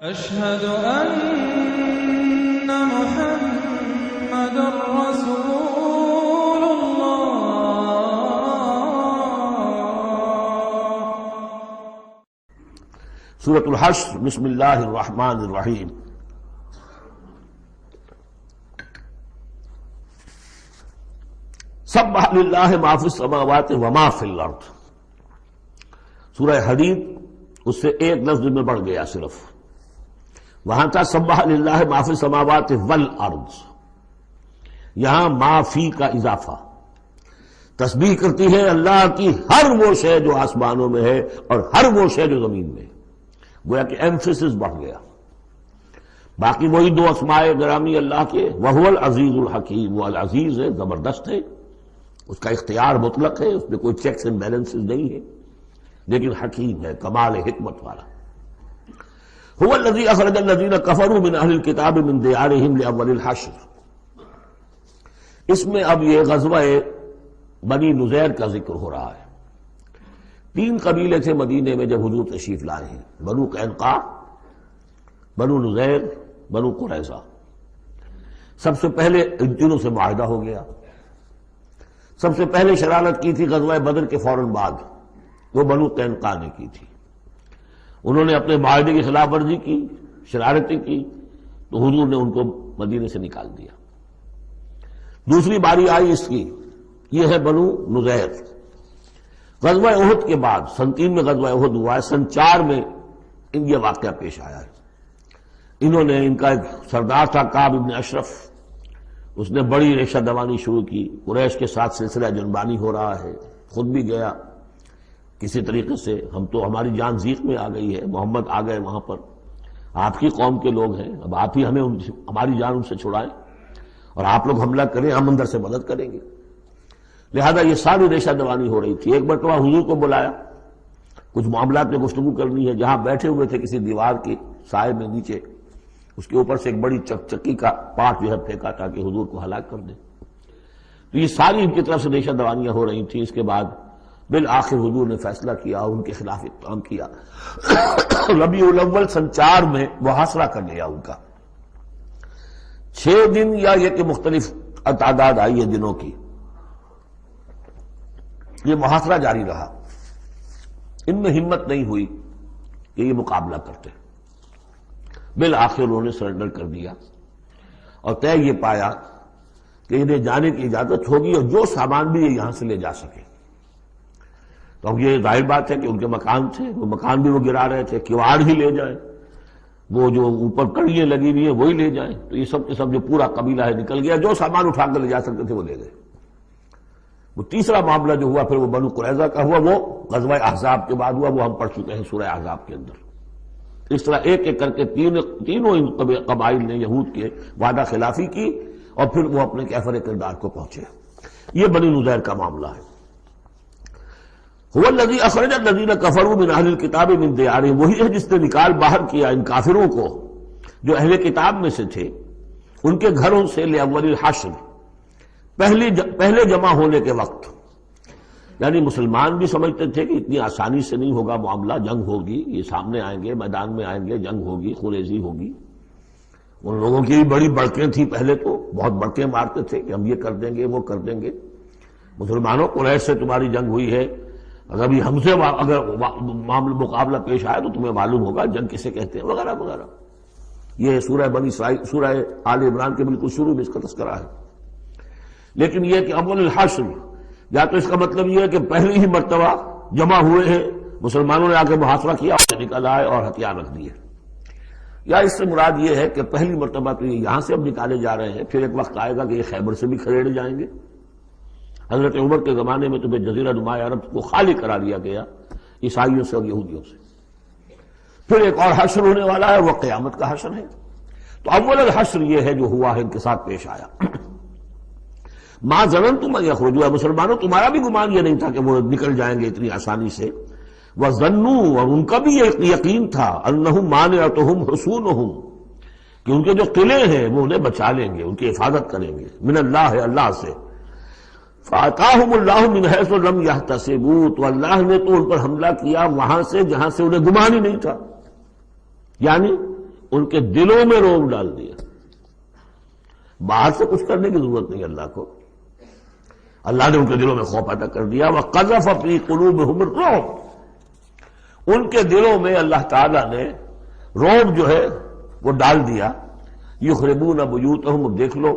أشهد أن محمد رسول الله. سورة الحشر، بسم اللہ الرحمن الرحیم۔ سبح للہ ما فی السماوات وما فی الارض۔ سورہ حدید اس سے ایک لفظ میں بڑھ گیا صرف، وہاں تھا سبح للہ ما فی السماوات والارض، یہاں ما فی کا اضافہ، تسبیح کرتی ہے اللہ کی ہر وہ شے جو آسمانوں میں ہے اور ہر وہ شے جو زمین میں ہے، گویا کہ ایمفیسس بڑھ گیا۔ باقی وہی دو اسماء گرامی اللہ کے، وہو العزیز الحکیم، وہ العزیز ہے، زبردست ہے، اس کا اختیار مطلق ہے، اس میں کوئی چیکس اینڈ بیلنسز نہیں ہے، لیکن حکیم ہے، کمال حکمت والا۔ هو الذی اخرج الذین کفروا من اہل الکتاب من دیارہم لاول الحشر۔ اس میں اب یہ غزوہ بنی نذیر کا ذکر ہو رہا ہے۔ تین قبیلے تھے مدینے میں جب حضور تشریف لائے ہیں، بنو قینقاع، بنو نذیر، بنو قریظہ۔ سب سے پہلے ان تینوں سے معاہدہ ہو گیا۔ سب سے پہلے شرارت کی تھی غزوہ بدر کے فوراً بعد، وہ بنو قینقاع نے کی تھی۔ انہوں نے اپنے معاہدے کی خلاف ورزی کی، شرارتیں کی، تو حضور نے ان کو مدینے سے نکال دیا۔ دوسری باری آئی اس کی، یہ ہے بنو نذیر۔ غزوہ احد کے بعد، سن 3 میں غزوہ احد ہوا ہے، سن 4 میں یہ واقعہ پیش آیا ہے۔ انہوں نے، ان کا ایک سردار تھا کعب بن اشرف، اس نے بڑی ریشہ دوانی شروع کی، قریش کے ساتھ سلسلہ جنبانی ہو رہا ہے، خود بھی گیا کسی طریقے سے، ہم تو ہماری جان ضیق میں آ گئی ہے، محمد آ گئے وہاں پر، آپ کی قوم کے لوگ ہیں، اب آپ ہی ہمیں ہماری جان ان سے چھڑائیں اور آپ لوگ حملہ کریں، ہم اندر سے مدد کریں گے۔ لہذا یہ ساری ریشہ دوانی ہو رہی تھی۔ ایک مرتبہ حضور کو بلایا، کچھ معاملات میں گفتگو کرنی ہے، جہاں بیٹھے ہوئے تھے کسی دیوار کے سائے میں نیچے، اس کے اوپر سے ایک بڑی چکی کا پاٹ جو ہے پھینکا تاکہ حضور کو ہلاک کر دے۔ تو یہ ساری ان کی طرف سے ریشہ دوانیاں ہو رہی تھیں۔ اس کے بعد بالآخر حضور نے فیصلہ کیا اور ان کے خلاف اقدام کیا۔ ربیع الاول سن 4 میں محاصرہ کر لیا ان کا۔ 6 دن یا یہ کہ مختلف تعداد آئی ہے دنوں کی، یہ محاصرہ جاری رہا۔ ان میں ہمت نہیں ہوئی کہ یہ مقابلہ کرتے، بالآخر انہوں نے سرنڈر کر دیا اور طے یہ پایا کہ انہیں جانے کی اجازت ہوگی اور جو سامان بھی یہ یہاں سے لے جا سکے۔ تو اب یہ ظاہر بات ہے کہ ان کے مکان تھے، وہ مکان بھی وہ گرا رہے تھے، کیواڑ ہی لے جائیں، وہ جو اوپر کڑیاں لگی ہوئی ہیں وہی لے جائیں۔ تو یہ سب کے سب جو پورا قبیلہ ہے نکل گیا، جو سامان اٹھا کر لے جا سکتے تھے وہ لے گئے۔ وہ تیسرا معاملہ جو ہوا پھر وہ بنو قریظہ کا ہوا، وہ غزوہ احزاب کے بعد ہوا، وہ ہم پڑھ چکے ہیں سورہ احزاب کے اندر۔ اس طرح ایک ایک کر کے تینوں ان قبائل نے یہود کے وعدہ خلافی کی اور پھر وہ اپنے کیفر کردار کو پہنچے۔ یہ بنی نذیر کا معاملہ ہے۔ هو الذی اخرج الذین کفروا من اہل الکتاب من دیارہم، وہی ہے جس نے نکال باہر کیا ان کافروں کو جو اہل کتاب میں سے تھے ان کے گھروں سے، لاول الحشر، پہلے جمع ہونے کے وقت۔ یعنی مسلمان بھی سمجھتے تھے کہ اتنی آسانی سے نہیں ہوگا معاملہ، جنگ ہوگی، یہ سامنے آئیں گے، میدان میں آئیں گے، جنگ ہوگی، خونریزی ہوگی۔ ان لوگوں کی بھی بڑی بڑکیں تھیں، پہلے تو بہت بڑکیں مارتے تھے کہ ہم یہ کر دیں گے، وہ کر دیں گے۔ مسلمانوں، قریش سے تمہاری جنگ ہوئی ہے، اگر بھی ہم سے اگر مقابلہ پیش آئے تو تمہیں معلوم ہوگا جنگ کسے کہتے ہیں، وغیرہ وغیرہ۔ یہ سورہ بنی اسرائیل، سورہ آل عمران کے بالکل شروع میں اس کا تذکرہ ہے۔ لیکن یہ کہ اول الحشر، یا تو اس کا مطلب یہ ہے کہ پہلی ہی مرتبہ جمع ہوئے ہیں، مسلمانوں نے آ کے محاصرہ کیا اور نکل آئے اور ہتھیار رکھ دیے، یا اس سے مراد یہ ہے کہ پہلی مرتبہ تو یہ یہاں سے اب نکالے جا رہے ہیں، پھر ایک وقت آئے گا کہ یہ خیبر سے بھی کھڑے جائیں گے۔ حضرت عمر کے زمانے میں تو جزیرہ نما عرب کو خالی کرا دیا گیا عیسائیوں سے اور یہودیوں سے۔ پھر ایک اور حشر ہونے والا ہے، وہ قیامت کا حشر ہے۔ تو اول الحشر یہ ہے جو ہوا ہے، ان کے ساتھ پیش آیا۔ ما ظننتم ان یخرجوا، مسلمانوں تمہارا بھی گمان یہ نہیں تھا کہ وہ نکل جائیں گے اتنی آسانی سے۔ وظنوا، اور ان کا بھی یہ یقین تھا، انہم مانعتہم حصونہم، کہ ان کے جو قلعے ہیں وہ انہیں بچا لیں گے، ان کی حفاظت کریں گے، من اللہ، اللہ سے۔ فَأَتَاهُمُ اللَّهُ مِنْ حَيْثُ لَمْ يَحْتَسِبُوا، تو اللہ نے تو ان پر حملہ کیا وہاں سے جہاں سے انہیں گمان ہی نہیں تھا، یعنی ان کے دلوں میں روب ڈال دیا. باہر سے کچھ کرنے کی ضرورت نہیں اللہ کو، اللہ نے ان کے دلوں میں خوف پیدا کر دیا. وَقَذَفَ فِي قُلُوبِهِمُ الرُّعْبَ، ان کے دلوں میں اللہ تعالیٰ نے روب جو ہے وہ ڈال دیا. یخربون بیوتہم، دیکھ لو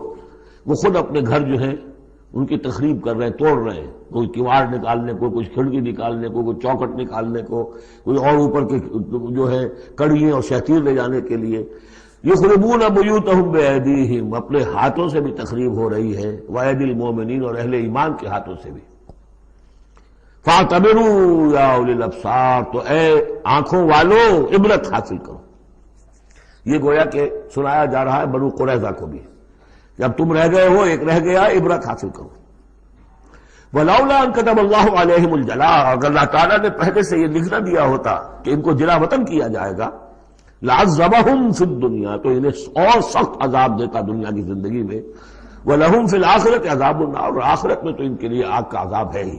وہ خود اپنے گھر جو ہیں ان کی تخریب کر رہے ہیں، توڑ رہے ہیں، کوئی کیواڑ نکالنے کو، کوئی کھڑکی نکالنے کو، کوئی چوکٹ نکالنے کو، کوئی اور اوپر کے جو ہے کڑیاں اور شہتیر لے جانے کے لیے. یخربون بیوتہم بایدیہم، اپنے ہاتھوں سے بھی تخریب ہو رہی ہے، وایدی المومنین، اور اہل ایمان کے ہاتھوں سے بھی. فاعتبروا یا اولی الابصار، تو اے آنکھوں والوں عبرت حاصل کرو. یہ گویا کہ سنایا جا رہا ہے بنو قریظہ کو بھی، جب تم رہ گئے ہو ایک رہ گیا، عبرت حاصل کرو. وَلَوْلَا أَن كَتَبَ اللَّهُ عَلَيْهِمُ الْجَلَاءَ، اگر اللہ تعالیٰ نے پہلے سے یہ لکھ نہ دیا ہوتا کہ ان کو جلا وطن کیا جائے گا، لَعَذَّبَهُمْ فِي الدُّنْيَا، تو انہیں اور سخت عذاب دیتا دنیا کی زندگی میں. وَلَهُمْ فِي الْآخِرَةِ عَذَابُ النَّارِ، اور آخرت میں تو ان کے لیے آگ کا عذاب ہے ہی.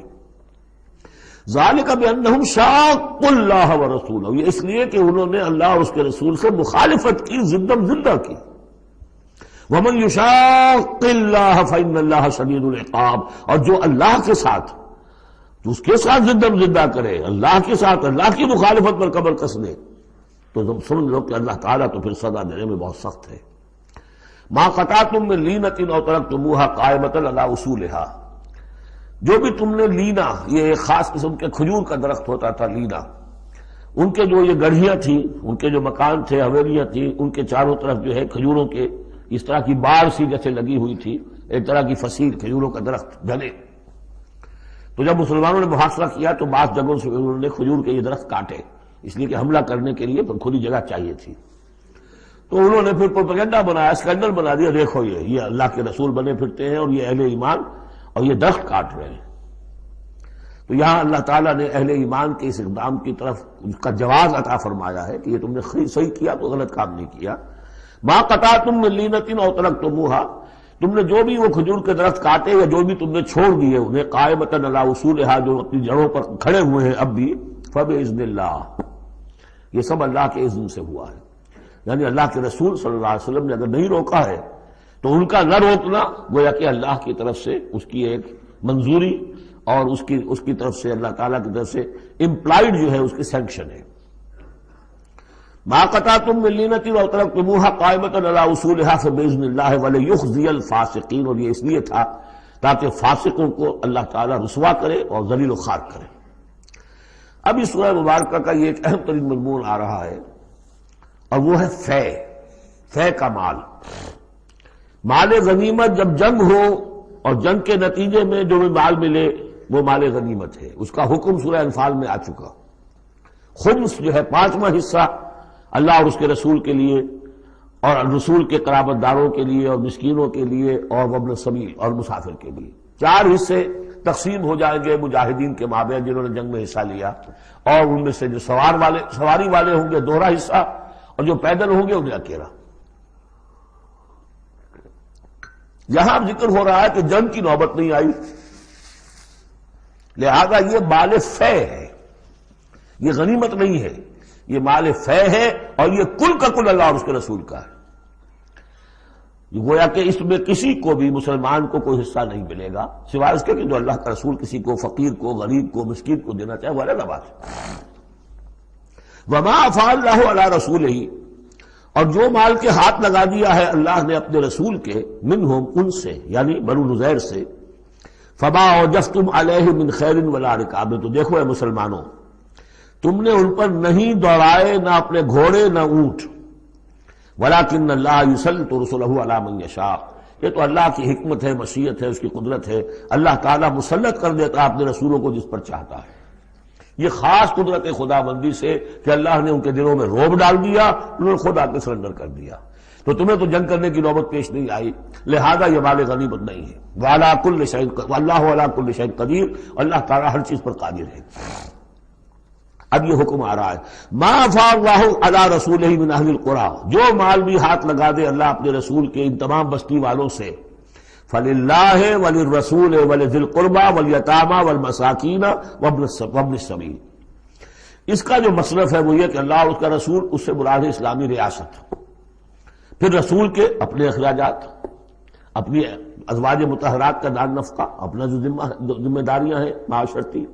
ذَلِكَ بِأَنَّهُمْ شَاقُّوا اللَّهَ وَرَسُولَهُ، یہ اس لیے کہ انہوں نے اللہ اور اس کے رسول سے مخالفت کی، زدم زدہ کی. وَمَن يُشَاقِّ اللَّهَ فَإِنَّ اللَّهَ شَدِيدُ الْعِقَابِ، اور جو اللہ کے ساتھ، جو اس کے ساتھ زدم زدہ کرے، اللہ کے ساتھ اللہ کی مخالفت پر کمر کس لے، تو تم سمجھ لو کہ اللہ تعالیٰ تو پھر سزا دینے میں بہت سخت ہے. مَا قَطَعْتُم مِّن لِینَةٍ أَوْ تَرَكْتُمُوهَا قَائِمَةً عَلَىٰ أُصُولِهَا، جو بھی تم نے لینا، یہ ایک خاص قسم کے کھجور کا درخت ہوتا تھا لینا، ان کے جو یہ گڑھیاں تھیں، ان کے جو مکان تھے، حویلیاں تھیں، ان کے چاروں طرف جو ہے کھجوروں کے اس طرح کی بار سی جیسے لگی ہوئی تھی، ایک طرح کی فصیل کھجوروں کا درخت گھنے. تو جب مسلمانوں نے محاصرہ کیا تو بعض جگہوں سے انہوں نے کھجور کے یہ درخت کاٹے، اس لیے کہ حملہ کرنے کے لیے کھلی جگہ چاہیے تھی. تو انہوں نے پھر پروپیگنڈا بنایا، اسکینڈل بنا دیا، دیکھو یہ اللہ کے رسول بنے پھرتے ہیں اور یہ اہل ایمان اور یہ درخت کاٹ رہے ہیں. تو یہاں اللہ تعالیٰ نے اہل ایمان کے اس اقدام کی طرف اس کا جواز عطا فرمایا ہے کہ یہ تم نے صحیح کیا، تو غلط کام نہیں کیا. مَا قَطَعْتُم مِّن لِینَةٍ أَوْ تَرَكْتُمُوهَا، تم نے جو بھی وہ کھجور کے درخت کاٹے یا جو بھی تم نے چھوڑ دیے انہیں، قائمۃ علی اصولها، جو اپنی جڑوں پر کھڑے ہوئے ہیں اب بھی، فبإذن اللہ، یہ سب اللہ کے اذن سے ہوا ہے. یعنی اللہ کے رسول صلی اللہ علیہ وسلم نے اگر نہیں روکا ہے تو ان کا نہ روکنا گویا کہ اللہ کی طرف سے اس کی ایک منظوری اور اس کی طرف سے اللہ تعالیٰ کی طرف سے امپلائڈ جو ہے اس کی سینکشن ہے. مَا قَطَعْتُم مِّن لِینَةٍ أَوْ تَرَكْتُمُوهَا قَائِمَةً عَلَىٰ أُصُولِهَا فَبِإِذْنِ اللَّهِ وَلِيُخْزِيَ الْفَاسِقِينَ، اور یہ اس لیے تھا تاکہ فاسقوں کو اللہ تعالیٰ رسوا کرے اور ذلیل و خوار کرے. اب اس سورہ مبارکہ کا یہ ایک اہم ترین مضمون آ رہا ہے اور وہ ہے فے کا مال. مال غنیمت جب جنگ ہو اور جنگ کے نتیجے میں جو بھی مال ملے وہ مال غنیمت ہے. اس کا حکم سورہ انفال میں آ چکا. خمس جو ہے 5واں حصہ اللہ اور اس کے رسول کے لیے اور رسول کے قرابت داروں کے لیے اور مسکینوں کے لیے اور وابن السبیل اور مسافر کے لیے. 4 حصے تقسیم ہو جائیں گے مجاہدین کے مابین جنہوں نے جنگ میں حصہ لیا، اور ان میں سے جو سواری والے ہوں گے 2 حصہ، اور جو پیدل ہوں گے انہیں اکیلا. یہاں ذکر ہو رہا ہے کہ جنگ کی نوبت نہیں آئی، لہذا یہ مال فے ہے، یہ غنیمت نہیں ہے، یہ مال فے ہے، اور یہ کل کا کل اللہ اور اس کے رسول کا ہے. گویا کہ اس میں کسی کو بھی مسلمان کو کوئی حصہ نہیں ملے گا سوائے اس کے کہ جو اللہ کا رسول کسی کو، فقیر کو، غریب کو، مسکین کو دینا چاہے، وہ الگ بات ہے. وما افاء اللہ علی رسولہ، اور جو مال کے ہاتھ لگا دیا ہے اللہ نے اپنے رسول کے، منہم، ان سے، یعنی بنو نذیر سے، فما اوجفتم علیہ من خیر ولا رکاب، تو دیکھو اے مسلمانوں، تم نے ان پر نہیں دوڑائے نہ اپنے گھوڑے نہ اونٹ. ولیکن اللہ یسلط رسلہ علی من یشاء، یہ تو اللہ کی حکمت ہے، مشیت ہے، اس کی قدرت ہے. اللہ تعالیٰ مسلط کر دیتا ہے اپنے رسولوں کو جس پر چاہتا ہے. یہ خاص قدرت خدا بندی سے کہ اللہ نے ان کے دلوں میں رعب ڈال دیا، انہوں نے خود آ کے سرنڈر کر دیا. تو تمہیں تو جنگ کرنے کی نوبت پیش نہیں آئی، لہذا یہ مال غنیمت نہیں ہے. وعلی کل شیء، واللہ علی کل شیء قدیر، اللہ تعالیٰ ہر چیز پر قادر ہے. اب یہ حکم آ رہا ہے، ما افاء اللہ علی رسولہ من اہل القری، جو مال بھی ہاتھ لگا دے اللہ اپنے رسول کے ان تمام بستی والوں سے، فللہ وللرسول ولذی القربى والیتامى والمساکین وابن السبیل. اس کا جو مصرف ہے وہ یہ کہ اللہ اور اس کا رسول، اس سے مراد ہے اسلامی ریاست، پھر رسول کے اپنے اخراجات، اپنی ازواج مطہرات کا دان نفقہ، اپنا جو ذمہ داریاں ہیں معاشرتی،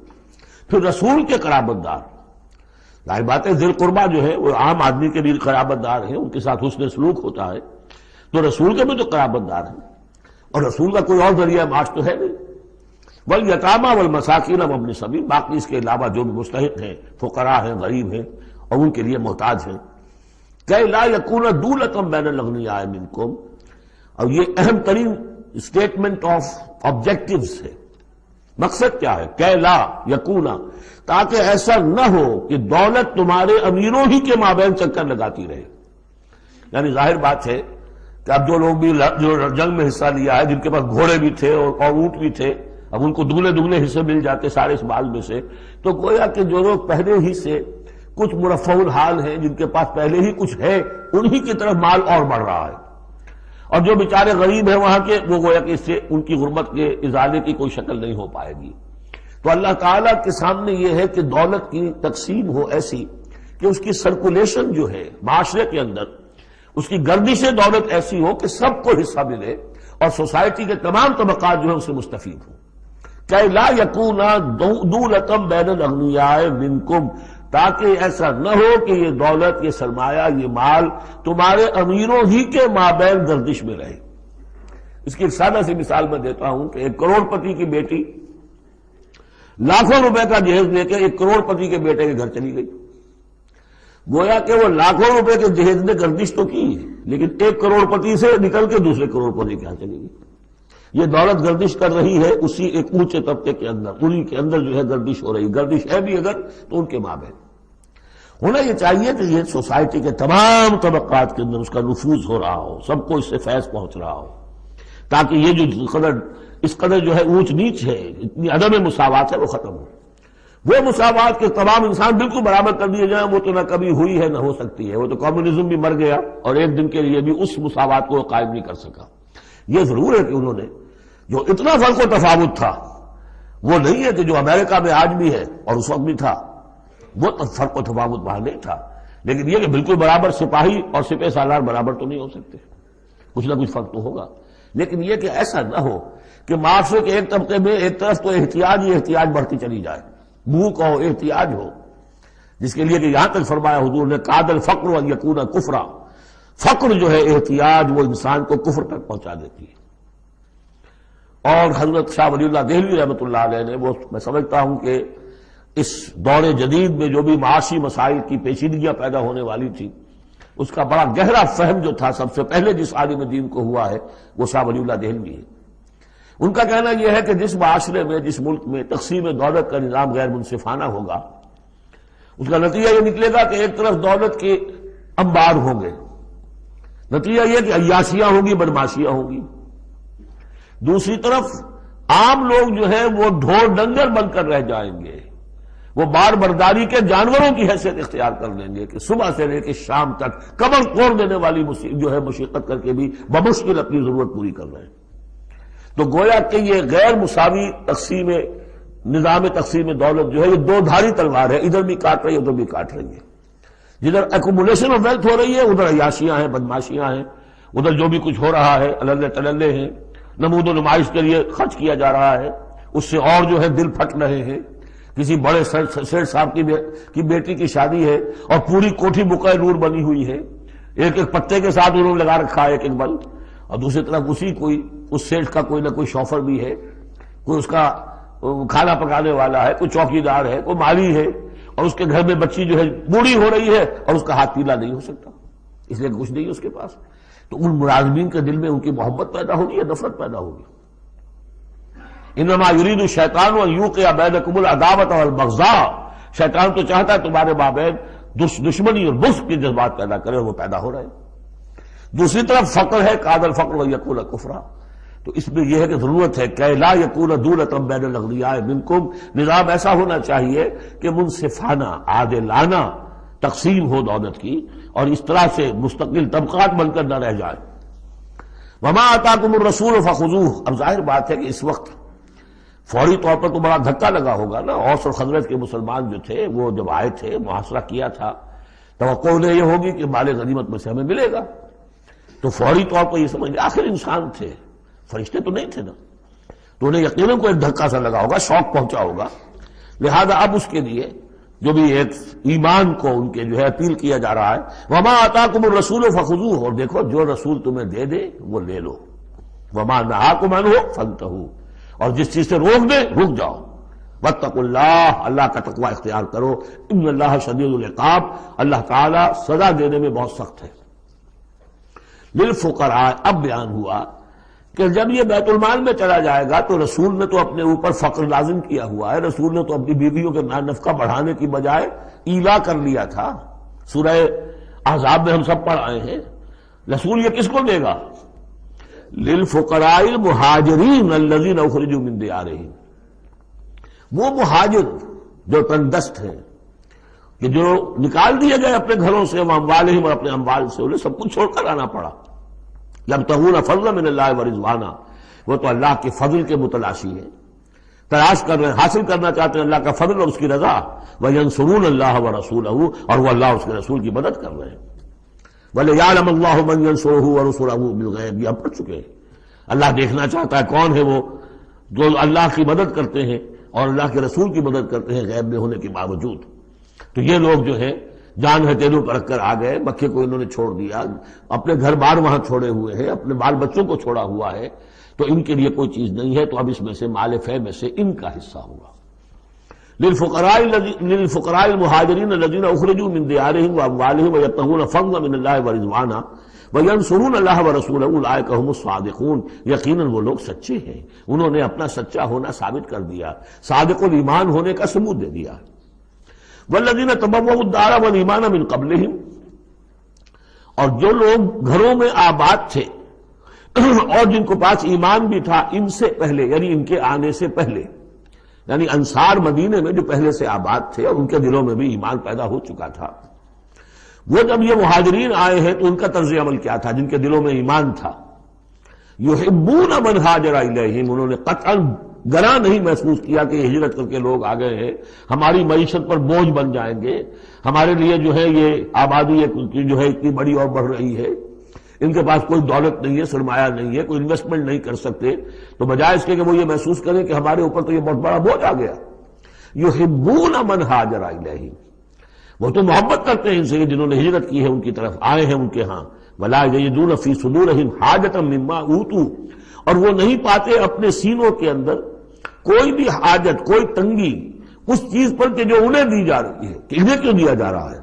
پھر رسول کے قرابت دار. ظاہر بات ہے ذی القربہ جو ہے وہ عام آدمی کے بھی قرابت دار ہیں، ان کے ساتھ حسن سلوک ہوتا ہے، تو رسول کے بھی تو قرابت دار ہیں، اور رسول کا کوئی اور ذریعہ معاش تو ہے نہیں. والیتامی والمساکین وابن السبیل، باقی اس کے علاوہ جو بھی مستحق ہیں، فقراء ہیں، غریب ہیں اور ان کے لیے محتاج ہیں. کہ لا یکون دولۃ بین الاغنیاء منکم، اور یہ اہم ترین اسٹیٹمنٹ آف آبجیکٹیوز ہے. مقصد کیا ہے؟ کہ لا یکون، تاکہ ایسا نہ ہو کہ دولت تمہارے امیروں ہی کے مابین چکر لگاتی رہے. یعنی ظاہر بات ہے کہ اب جو لوگ بھی جو جنگ میں حصہ لیا ہے، جن کے پاس گھوڑے بھی تھے اور اونٹ بھی تھے، اب ان کو دگنے حصے مل جاتے سارے اس مال میں سے، تو گویا کہ جو لوگ پہلے ہی سے کچھ مرفع الحال ہیں، جن کے پاس پہلے ہی کچھ ہے، انہی کی طرف مال اور بڑھ رہا ہے. اور جو بیچارے غریب ہیں وہاں کے، وہ گویا کہ اس سے ان کی غربت کے ازالے کی کوئی شکل نہیں ہو پائے گی. تو اللہ تعالیٰ کے سامنے یہ ہے کہ دولت کی تقسیم ہو ایسی کہ اس کی سرکولیشن جو ہے معاشرے کے اندر، اس کی گردش دولت ایسی ہو کہ سب کو حصہ ملے اور سوسائٹی کے تمام طبقات جو ہے اس سے مستفید ہوں. کہ لا یکون دولۃ بین الاغنیاء منکم، تاکہ ایسا نہ ہو کہ یہ دولت، یہ سرمایہ، یہ مال تمہارے امیروں ہی کے مابین گردش میں رہے. اس کی ایک سادہ سی مثال میں دیتا ہوں کہ ایک کروڑ پتی کی بیٹی لاکھوں روپے کا جہیز لے کے ایک کروڑ پتی کے بیٹے کے گھر چلی گئی. گویا کہ وہ لاکھوں روپے کے جہیز نے گردش تو کی، لیکن ایک کروڑ پتی سے نکل کے دوسرے کروڑ پتی کے یہاں چلی گئی. یہ دولت گردش کر رہی ہے اسی ایک اونچے طبقے کے اندر، انہی کے اندر جو ہے گردش ہو رہی. گردش ہے بھی اگر تو ان کے مابین ہونا یہ چاہیے کہ یہ سوسائٹی کے تمام طبقات کے اندر اس کا نفوذ ہو رہا ہو، سب کو اس سے فیض پہنچ رہا ہو، تاکہ یہ جو اس قدر جو ہے اونچ نیچ ہے، اتنی عدم مساوات ہے، وہ ختم ہو. وہ مساوات کے تمام انسان بالکل برابر کر دیے جائیں، وہ تو نہ کبھی ہوئی ہے نہ ہو سکتی ہے. وہ تو کمیونزم بھی مر گیا اور ایک دن کے لیے بھی اس مساوات کو قائم نہیں کر سکا. یہ ضرور ہے کہ انہوں نے جو اتنا فرق و تفاوت تھا وہ نہیں ہے کہ جو امریکہ میں آج بھی ہے اور اس وقت بھی تھا، وہ فرق و تفاوت وہاں نہیں تھا. لیکن یہ کہ بالکل برابر سپاہی اور سپہ سالار برابر تو نہیں ہو سکتے، کچھ نہ کچھ فرق تو ہوگا. لیکن یہ کہ ایسا نہ ہو کہ معاشرے کے ایک طبقے میں ایک طرف تو احتیاج ہی احتیاج بڑھتی چلی جائے، بھوک ہو، احتیاج ہو، جس کے لیے کہ یہاں تک فرمایا حضور نے کاد الفقر ان یکون کفرا، فقر جو ہے احتیاج وہ انسان کو کفر تک پہنچا دیتی ہے. اور حضرت شاہ ولی اللہ دہلوی رحمۃ اللہ علیہ نے، وہ میں سمجھتا ہوں کہ اس دور جدید میں جو بھی معاشی مسائل کی پیچیدگیاں پیدا ہونے والی تھی، اس کا بڑا گہرا فہم جو تھا سب سے پہلے جس عالم دین کو ہوا ہے وہ شاہ ولی اللہ دہلوی ہے. ان کا کہنا یہ ہے کہ جس معاشرے میں، جس ملک میں تقسیم دولت کا نظام غیر منصفانہ ہوگا، اس کا نتیجہ یہ نکلے گا کہ ایک طرف دولت کے انبار ہوں گے، نتیجہ یہ کہ عیاشیاں ہوں گی، بدماشیاں ہوں گی. دوسری طرف عام لوگ جو ہے وہ ڈھور ڈنگر بن کر رہ جائیں گے، وہ بار برداری کے جانوروں کی حیثیت اختیار کر لیں گے کہ صبح سے لے کے شام تک کمر توڑ دینے والی جو ہے مشقت کر کے بھی بمشکل اپنی ضرورت پوری کر رہے ہیں. تو گویا کہ یہ غیر مساوی تقسیم، نظام تقسیم دولت جو ہے یہ دو دھاری تلوار ہے، ادھر بھی کاٹ رہی ہے ادھر بھی کاٹ رہی ہے. جدھر ایکومولیشن آف ویلتھ ہو رہی ہے ادھر عیاشیاں ہیں، بدماشیاں ہیں، ادھر جو بھی کچھ ہو رہا ہے اللے تللے ہیں، نمود و نمائش کے لیے خرچ کیا جا رہا ہے، اس سے اور جو ہے دل پھٹ رہے ہیں. کسی بڑے سیٹ صاحب کی بیٹی کی شادی ہے اور پوری کوٹھی بقع نور بنی ہوئی ہے، ایک ایک پتے کے ساتھ انہوں نے لگا رکھا ہے ایک ایک بلب، اور دوسری طرف اس سیٹ کا کوئی نہ کوئی شوفر بھی ہے، کوئی اس کا کھانا پکانے والا ہے، کوئی چوکیدار ہے، کوئی مالی ہے، اور اس کے گھر میں بچی جو ہے بوڑھی ہو رہی ہے اور اس کا ہاتھ پیلا نہیں ہو سکتا اس لیے کچھ نہیں ہے اس کے پاس. تو ان ملازمین کے دل میں ان کی محبت پیدا ہوگی یا نفرت پیدا ہوگی؟ انما یرید الشیطان ان یوقع بینکم العداوۃ والبغضاء، شیطان تو چاہتا ہے تمہارے مابین دشمنی اور بغض کے جذبات پیدا کرے، اور وہ پیدا ہو رہے ہیں. دوسری طرف فقر ہے، کاد الفقر ویکون کفرا. تو اس میں یہ ہے کہ ضرورت ہے کہ لا یکون دولۃ بین الاغنیاء منکم، نظام ایسا ہونا چاہیے کہ منصفانہ، عادلانہ تقسیم ہو دولت کی، اور اس طرح سے مستقل طبقات بن کر نہ رہ جائے. وما آتاکم الرسول فخذوہ. اب ظاہر بات ہے کہ اس وقت فوری طور پر تو بڑا دھکا لگا ہوگا نا. اوس اور خزرج کے مسلمان جو تھے وہ جب آئے تھے، محاصرہ کیا تھا، توقع انہیں یہ ہوگی کہ مال غنیمت میں سے ہمیں ملے گا. تو فوری طور پر یہ سمجھ لیا آخر انسان تھے، فرشتے تو نہیں تھے نا، تو انہیں یقیناً کوئی دھکا سا لگا ہوگا، شوق پہنچا ہوگا، لہذا اب اس کے لیے جو بھی ایک ایمان کو ان کے جو ہے اپیل کیا جا رہا ہے، وما آتاکم الرسول فخذوہ، اور دیکھو جو رسول تمہیں دے دے وہ لے لو، وما نہاکم عنہ فانتہوا، اور جس چیز سے روک دے رک جاؤ، واتقوا اللہ، اللہ کا تقوی اختیار کرو، ان اللہ شدید العقاب، اللہ تعالیٰ سزا دینے میں بہت سخت ہے۔ للفقراء، اب بیان ہوا کہ جب یہ بیت المال میں چلا جائے گا تو رسول نے تو اپنے اوپر فقر لازم کیا ہوا ہے، رسول نے تو اپنی بیویوں کے نفقہ بڑھانے کی بجائے ایلا کر لیا تھا، سورہ احزاب میں ہم سب پڑھ آئے ہیں۔ رسول یہ کس کو دے گا؟ للفقراء المہاجرین الذین اخرجوا من دیارہم، وہ مہاجر جو تندست ہیں، کہ جو نکال دیے گئے اپنے گھروں سے، اموالہم، اور اپنے اموال سے، انہیں سب کچھ چھوڑ کر آنا پڑا، یبتغون فضلا من اللہ ورضوانا، وہ تو اللہ کے فضل کے متلاشی ہیں، تلاش کر رہے ہیں، حاصل کرنا چاہتے ہیں اللہ کا فضل اور اس کی رضا، وینصرون اللہ ورسولہ، اور وہ اللہ اور اس کے رسول کی مدد کر رہے ہیں، وَلِيَعْلَمَ اللَّهُ مَن يَنصُرُهُ وَرُسُلَهُ بِالْغَیب، یہ ہم پڑھ چکے ہیں۔ اللہ دیکھنا چاہتا ہے کون ہے وہ جو اللہ کی مدد کرتے ہیں اور اللہ کے رسول کی مدد کرتے ہیں غیب میں ہونے کے باوجود۔ تو یہ لوگ جو ہے جان ہتھیلیوں پر رکھ کر آ گئے، مکے کو انہوں نے چھوڑ دیا، اپنے گھر بار وہاں چھوڑے ہوئے ہیں، اپنے بال بچوں کو چھوڑا ہوا ہے، تو ان کے لیے کوئی چیز نہیں ہے، تو اب اس میں سے مال فے میں سے ان کا حصہ ہوگا۔ للفقراء المہاجرین الذین اخرجوا من دیارہم واموالہم ویبتغون فضلا من اللہ ورضوانا وینصرون اللہ ورسولہ اولئک ھم الصادقون، یقیناً وہ لوگ سچے ہیں، انہوں نے اپنا سچا ہونا ثابت کر دیا، صادق الایمان ہونے کا ثبوت دے دیا۔ والذین تبوؤا الدار والایمان من قبلہم، اور جو لوگ گھروں میں آباد تھے اور جن کو پاس ایمان بھی تھا ان سے پہلے، یعنی ان کے آنے سے پہلے، یعنی انصار مدینے میں جو پہلے سے آباد تھے اور ان کے دلوں میں بھی ایمان پیدا ہو چکا تھا، وہ جب یہ مہاجرین آئے ہیں تو ان کا طرز عمل کیا تھا؟ جن کے دلوں میں ایمان تھا، یحبون من ہاجر الیہم، انہوں نے قطعاً گراں نہیں محسوس کیا کہ یہ ہجرت کر کے لوگ آ گئے ہیں، ہماری معیشت پر بوجھ بن جائیں گے، ہمارے لیے جو ہے یہ آبادی جو ہے اتنی بڑی اور بڑھ رہی ہے، ان کے پاس کوئی دولت نہیں ہے، سرمایہ نہیں ہے، کوئی انویسٹمنٹ نہیں کر سکتے، تو بجائے اس کے کہ وہ یہ محسوس کریں کہ ہمارے اوپر تو یہ بہت بڑا بوجھ آ گیا، یحبون من ہاجر الیہم، وہ تو محبت کرتے ہیں ان سے جنہوں نے ہجرت کی ہے، ان کی طرف آئے ہیں ان کے ہاں، ولا یجدون فی صدورہم حاجۃ مما اوتوا، اور وہ نہیں پاتے اپنے سینوں کے اندر کوئی بھی حاجت، کوئی تنگی اس چیز پر کہ جو انہیں دی جا رہی ہے، کہ انہیں کیوں دیا جا رہا ہے،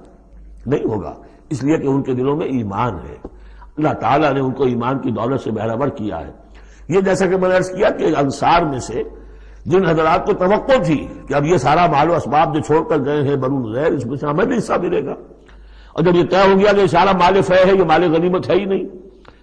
نہیں ہوگا، اس لیے کہ ان کے دلوں میں ایمان ہے، اللہ تعالیٰ نے ان کو ایمان کی دولت سے بہرہور کیا ہے۔ یہ جیسا کہ میں نے عرض کیا کہ انصار میں سے جن حضرات کو توقع تھی کہ اب یہ سارا مال و اسباب جو چھوڑ کر گئے ہیں بنو نذیر، اس میں سے ہمیں بھی حصہ ملے گا، اور جب یہ طے ہو گیا کہ سارا مال فے ہے، یہ مال غنیمت ہے ہی نہیں،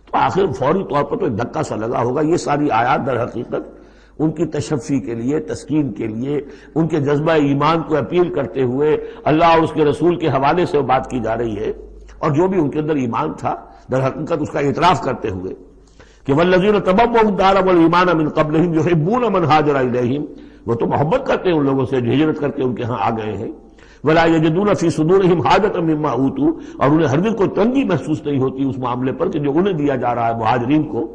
تو آخر فوری طور پر تو ایک دھکا سا لگا ہوگا۔ یہ ساری آیات در حقیقت ان کی تشفی کے لیے، تسکین کے لیے، ان کے جذبہ ایمان کو اپیل کرتے ہوئے اللہ اور اس کے رسول کے حوالے سے بات کی جا رہی ہے، اور جو بھی ان کے اندر ایمان تھا در حقیقت اس کا اعتراف کرتے ہوئے کہ والذین تبوؤا الدار والایمان من قبلہم یحبون من ہاجر الیہم، وہ تو محبت کرتے ہیں ان لوگوں سے جو ہجرت کر کے ان کے ہاں آ گئے ہیں، ولا یجدون فی صدورہم حاجۃ مما اوتوا، اور انہیں ہرگز کوئی تنگی محسوس نہیں ہوتی اس معاملے پر کہ جو انہیں دیا جا رہا ہے مہاجرین کو،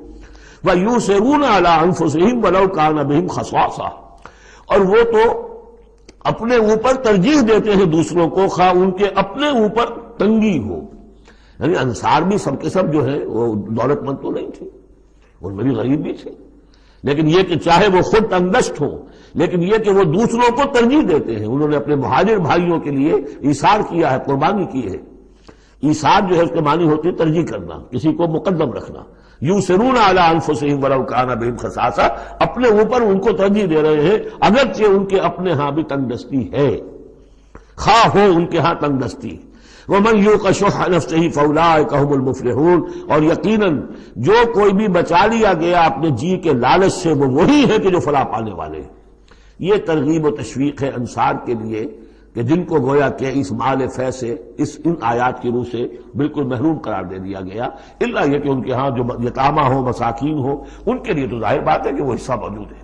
وَيُؤْثِرُونَ عَلَىٰ أَنفُسِهِمْ وَلَوْ كَانَ بِهِمْ خَصَاصَةٌ، اور وہ تو اپنے اوپر ترجیح دیتے ہیں دوسروں کو، خواہ ان کے اپنے اوپر تنگی ہو، یعنی انصار بھی سب کے سب جو ہے وہ دولت مند تو نہیں تھے، ان میں بھی غریب بھی تھے، لیکن یہ کہ چاہے وہ خود تنگدست ہوں، لیکن یہ کہ وہ دوسروں کو ترجیح دیتے ہیں، انہوں نے اپنے مہاجر بھائیوں کے لیے ایثار کیا ہے، قربانی کی ہے۔ ایثار جو ہے اس کے معنی ہوتی ہے ترجیح کرنا، کسی کو مقدم رکھنا۔ یؤثرون علی انفسہم ولو کان بہم خصاصہ، اپنے اوپر ان کو ترجیح دے رہے ہیں اگرچہ ان کے اپنے ہاں بھی تنگ دستی ہے، خواہ ہو ان کے ہاں تنگ دستی۔ ومن یوق شح نفسہ فاولئک ھم المفلحون، اور یقیناً جو کوئی بھی بچا لیا گیا اپنے جی کے لالچ سے وہ وہی ہے کہ جو فلاح پانے والے ہیں۔ یہ ترغیب و تشویق ہے انصار کے لیے کہ جن کو گویا کہ اس مال فے سے ان آیات کی روح سے بالکل محروم قرار دے دیا گیا، الا یہ کہ ان کے ہاں جو یتامہ ہو، مساکین ہو، ان کے لیے تو ظاہر بات ہے کہ وہ حصہ موجود ہے۔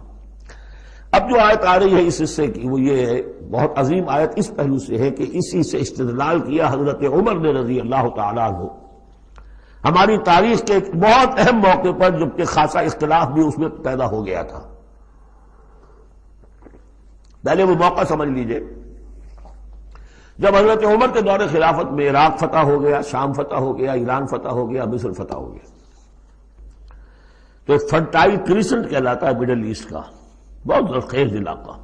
اب جو آیت آ رہی ہے اس حصے کی وہ یہ ہے، بہت عظیم آیت اس پہلو سے ہے کہ اسی سے استدلال کیا حضرت عمر نے رضی اللہ تعالیٰ عنہ ہماری تاریخ کے ایک بہت اہم موقع پر جبکہ خاصا اختلاف بھی اس میں پیدا ہو گیا تھا. پہلے وہ موقع سمجھ لیجئے جب حضرت عمر کے دور خلافت میں عراق فتح ہو گیا، شام فتح ہو گیا، ایران فتح ہو گیا، مصر فتح ہو گیا. تو ایک فرٹائل کریسنٹ کہلاتا ہے مڈل ایسٹ کا، بہت زرخیز علاقہ.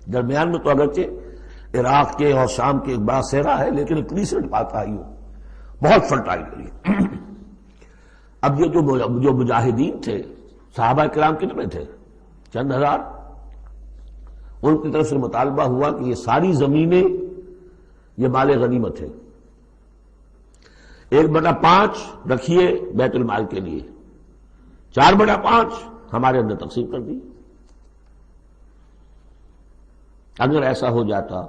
درمیان میں تو اگرچہ عراق کے اور شام کے ایک بڑا صحرا ہے، لیکن ایک کریسنٹ پاتا ہے، بہت فرٹائل ایریا. اب یہ جو مجاہدین تھے، صحابہ کرام کتنے تھے؟ چند ہزار. ان کی طرف سے مطالبہ ہوا کہ یہ ساری زمینیں یہ مال غنیمت ہے، 1/5 رکھیے بیت المال کے لیے، 4/5 ہمارے اندر تقسیم کر دی. اگر ایسا ہو جاتا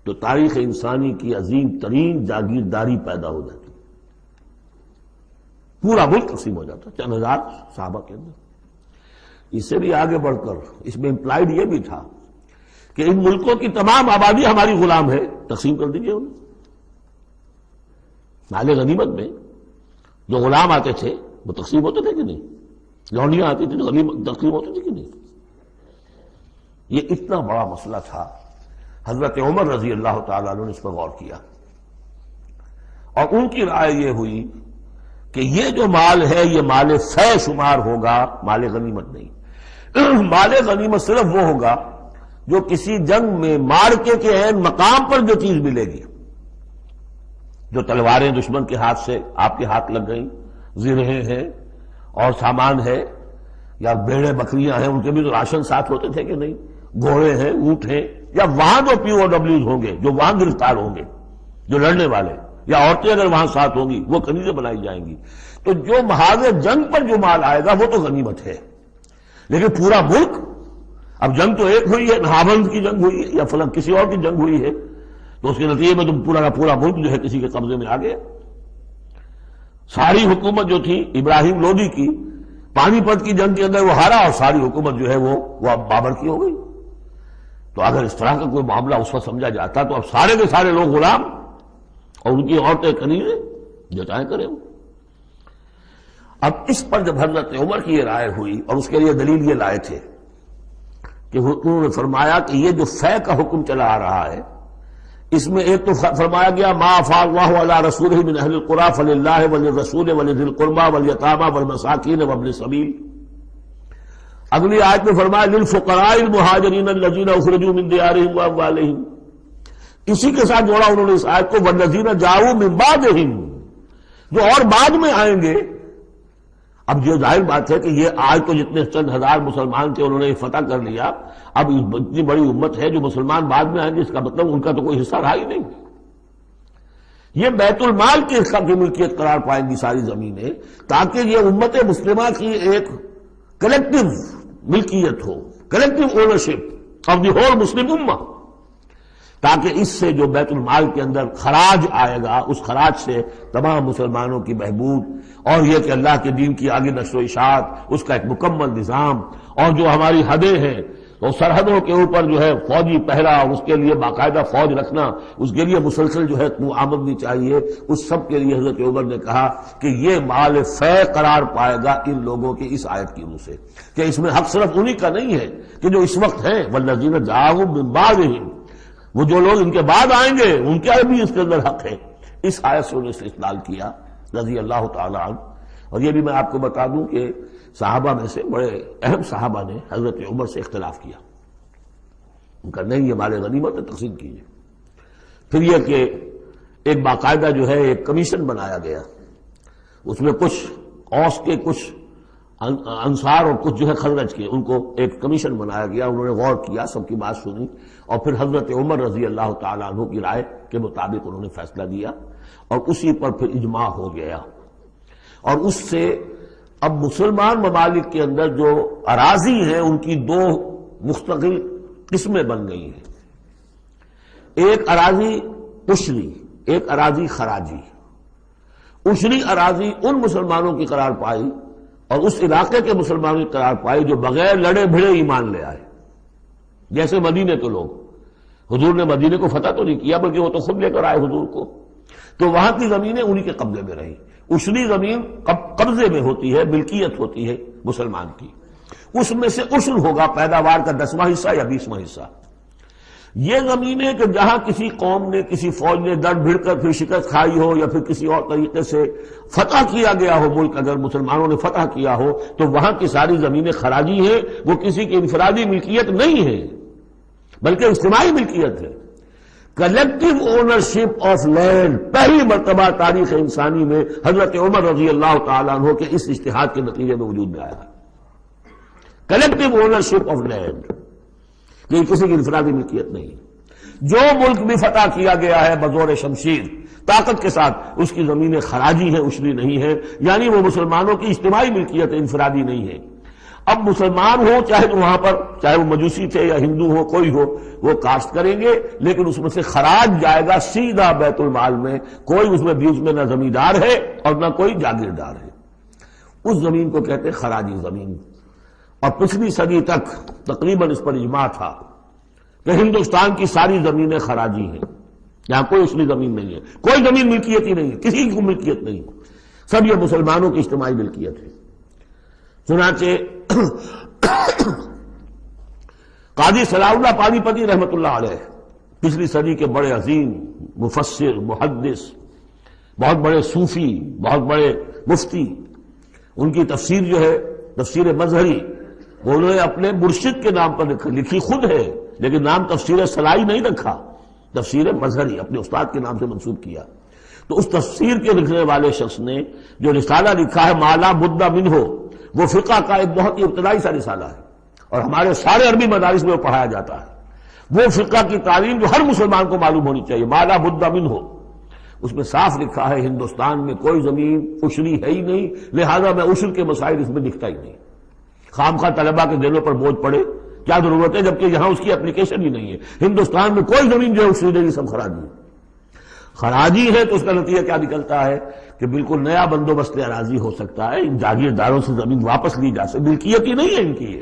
تو تاریخ انسانی کی عظیم ترین جاگیرداری پیدا ہو جاتی، پورا ملک تقسیم ہو جاتا چند ہزار صحابہ کے اندر. اس سے بھی آگے بڑھ کر اس میں امپلائڈ یہ بھی تھا کہ ان ملکوں کی تمام آبادی ہماری غلام ہے، تقسیم کر دیجیے انہیں. مال غنیمت میں جو غلام آتے تھے وہ تقسیم ہوتے تھے کہ نہیں؟ لونڈیاں آتی تھی تو غنیمت تقسیم ہوتی تھی کہ نہیں؟ یہ اتنا بڑا مسئلہ تھا. حضرت عمر رضی اللہ تعالیٰ عنہ نے اس پر غور کیا اور ان کی رائے یہ ہوئی کہ یہ جو مال ہے یہ مال فے شمار ہوگا، مال غنیمت نہیں. مال غنیمت صرف وہ ہوگا جو کسی جنگ میں مارکے کے عین مقام پر جو چیز ملے گی. جو تلواریں دشمن کے ہاتھ سے آپ کے ہاتھ لگ گئیں، زرہیں ہیں اور سامان ہے، یا بیڑے بکریاں ہیں، ان کے بھی تو راشن ساتھ ہوتے تھے کہ نہیں، گھوڑے ہیں، اونٹ ہیں، یا وہاں جو پی او ڈبلیوز ہوں گے جو وہاں گرفتار ہوں گے، جو لڑنے والے، یا عورتیں اگر وہاں ساتھ ہوں گی وہ کنیزیں بنائی جائیں گی. تو جو محاذ جنگ پر جو مال آئے گا وہ تو غنیمت ہے. لیکن پورا ملک، اب جنگ تو ایک ہوئی ہے، نہاوند کی جنگ ہوئی ہے یا فلاں کسی اور کی جنگ ہوئی ہے، تو اس کے نتیجے میں تم پورا کا پورا ملک جو ہے کسی کے قبضے میں آ گیا. ساری حکومت جو تھی ابراہیم لودھی کی، پانی پت کی جنگ کے اندر وہ ہارا اور ساری حکومت جو ہے وہ اب بابر کی ہو گئی. تو اگر اس طرح کا کوئی معاملہ اس وقت سمجھا جاتا تو اب سارے کے سارے لوگ غلام اور ان کی عورتیں کنیزیں، جو چاہے کریں. اب اس پر جب حضرت عمر کی یہ رائے ہوئی اور اس کے لیے دلیل یہ لائے تھے کہ انہوں نے فرمایا کہ یہ جو فے کا حکم چلا آ رہا ہے اس میں ایک تو فرمایا گیا ما افاء اللہ علی رسولہ من اہل القری فللہ وللرسول ولذی القربى والیتامى والمساکین وابن السبیل. اگلی آیت میں فرمایا للفقراء المہاجرین الذین اخرجوا من دیارہم واموالہم. اسی کے ساتھ جوڑا انہوں نے اس آیت کو والذین جاؤوا من بعدہم، جو اور بعد میں آئیں گے. اب جو ظاہر بات ہے کہ یہ آج تو جتنے چند ہزار مسلمان تھے انہوں نے فتح کر لیا، اب اتنی بڑی امت ہے جو مسلمان بعد میں آئیں گے، اس کا مطلب ان کا تو کوئی حصہ رہا ہی نہیں. یہ بیت المال کے حصہ کی ملکیت قرار پائیں گی ساری زمینیں، تاکہ یہ امت مسلمہ کی ایک کلیکٹو ملکیت ہو، collective ownership of the whole مسلم امہ، تاکہ اس سے جو بیت المال کے اندر خراج آئے گا اس خراج سے تمام مسلمانوں کی بہبود اور یہ کہ اللہ کے دین کی آگے نشر و اشاعت، اس کا ایک مکمل نظام، اور جو ہماری حدیں ہیں تو سرحدوں کے اوپر جو ہے فوجی پہرا، اس کے لیے باقاعدہ فوج رکھنا، اس کے لیے مسلسل جو ہے آمدنی چاہیے، اس سب کے لیے حضرت عمر نے کہا کہ یہ مال فے قرار پائے گا ان لوگوں کی اس آیت کی روح سے، کہ اس میں حق صرف انہی کا نہیں ہے کہ جو اس وقت ہیں، والذین جاؤوا من بعدہم، وہ جو لوگ ان کے بعد آئیں گے ان کا بھی اس کے اندر حق ہے. اس آیت سے انہوں نے استدلال کیا رضی اللہ تعالی عنہ. اور یہ بھی میں آپ کو بتا دوں کہ صحابہ میں سے بڑے اہم صحابہ نے حضرت عمر سے اختلاف کیا، ان کا نہیں یہ مال غنیمت ہے تقسیم کیجیے. پھر یہ کہ ایک باقاعدہ جو ہے ایک کمیشن بنایا گیا، اس میں کچھ اوس کے، کچھ انصار اور کچھ جو ہے خزرج کے، ان کو ایک کمیشن بنایا گیا. انہوں نے غور کیا، سب کی بات سنی اور پھر حضرت عمر رضی اللہ تعالیٰ عنہ کی رائے کے مطابق انہوں نے فیصلہ دیا اور اسی پر پھر اجماع ہو گیا. اور اس سے اب مسلمان ممالک کے اندر جو اراضی ہیں ان کی دو مستقل قسمیں بن گئی ہیں، ایک اراضی عشری، ایک اراضی خراجی. عشری اراضی ان مسلمانوں کی قرار پائی اور اس علاقے کے مسلمانوں کی قرار پائی جو بغیر لڑے بھڑے ایمان لے آئے. جیسے مدینے کے لوگ، حضور نے مدینے کو فتح تو نہیں کیا بلکہ وہ تو خود لے کر آئے حضور کو، تو وہاں کی زمینیں انہی کے قبضے میں رہی. اشری زمین قبضے میں ہوتی ہے، ملکیت ہوتی ہے مسلمان کی، اس میں سے عشر ہوگا پیداوار کا 10واں حصہ یا 20واں حصہ۔ یہ زمینیں کہ جہاں کسی قوم نے، کسی فوج نے در بھڑ کر پھر شکست کھائی ہو یا پھر کسی اور طریقے سے فتح کیا گیا ہو ملک، اگر مسلمانوں نے فتح کیا ہو تو وہاں کی ساری زمینیں خراجی ہیں، وہ کسی کی انفرادی ملکیت نہیں ہے بلکہ اجتماعی ملکیت ہے۔ کلیکٹو اونرشپ آف لینڈ پہلی مرتبہ تاریخ انسانی میں حضرت عمر رضی اللہ تعالیٰ عنہ کے اس اجتہاد کے نتیجے میں وجود میں آیا۔ کلیکٹو اونرشپ آف لینڈ، یہ کسی کی انفرادی ملکیت نہیں۔ جو ملک بھی فتح کیا گیا ہے بزور شمشیر طاقت کے ساتھ، اس کی زمینیں خراجی ہیں، اشری نہیں ہے، یعنی وہ مسلمانوں کی اجتماعی ملکیت ہے، انفرادی نہیں ہے۔ اب مسلمان ہو چاہے تو وہاں پر، چاہے وہ مجوسی تھے یا ہندو ہو، کوئی ہو، وہ کاشت کریں گے، لیکن اس میں سے خراج جائے گا سیدھا بیت المال میں، کوئی اس میں بیچ میں نہ زمیندار ہے اور نہ کوئی جاگیردار ہے۔ اس زمین کو کہتے ہیں خراجی زمین۔ اور پچھلی صدی تک تقریباً اس پر اجماع تھا کہ ہندوستان کی ساری زمینیں خراجی ہیں، یہاں کوئی اصلی زمین نہیں ہے، کوئی زمین ملکیت ہی نہیں ہے، کسی کی ملکیت نہیں، سب یہ مسلمانوں کی اجتماعی ملکیت ہے۔ چنانچہ قاضی صلاح اللہ پانی پتی رحمۃ اللہ علیہ پچھلی صدی کے بڑے عظیم مفسر، محدث، بہت بڑے صوفی، بہت بڑے مفتی، ان کی تفسیر جو ہے تفسیر مظہری، وہ انہوں نے اپنے مرشد کے نام پر لکھی خود ہے، لیکن نام تفسیر صلاحی نہیں رکھا، تفسیر مظہری اپنے استاد کے نام سے منسوب کیا۔ تو اس تفسیر کے لکھنے والے شخص نے جو رسالہ لکھا ہے مالا بدھ منہ، وہ فقہ کا ایک بہت ہی ابتدائی سا رسالہ ہے اور ہمارے سارے عربی مدارس میں وہ پڑھایا جاتا ہے۔ وہ فقہ کی تعلیم جو ہر مسلمان کو معلوم ہونی چاہیے، مالا بدھ منہ، اس میں صاف لکھا ہے ہندوستان میں کوئی زمین عشری ہے ہی نہیں، لہذا میں عشر کے مسائل اس میں دکھتا ہی نہیں۔ خامخواہ طلبہ کے دلوں پر بوجھ پڑے، کیا ضرورت ہے، جبکہ یہاں اس کی اپلیکیشن ہی نہیں ہے۔ ہندوستان میں کوئی زمین جو ہے عشری نہیں، سب خراجی ہے۔ خراجی ہے تو اس کا نتیجہ کیا نکلتا ہے کہ بالکل نیا بندوبست اراضی ہو سکتا ہے، ان جاگیرداروں سے زمین واپس لی جا سکتی، ملکیت ہی نہیں ہے ان کی۔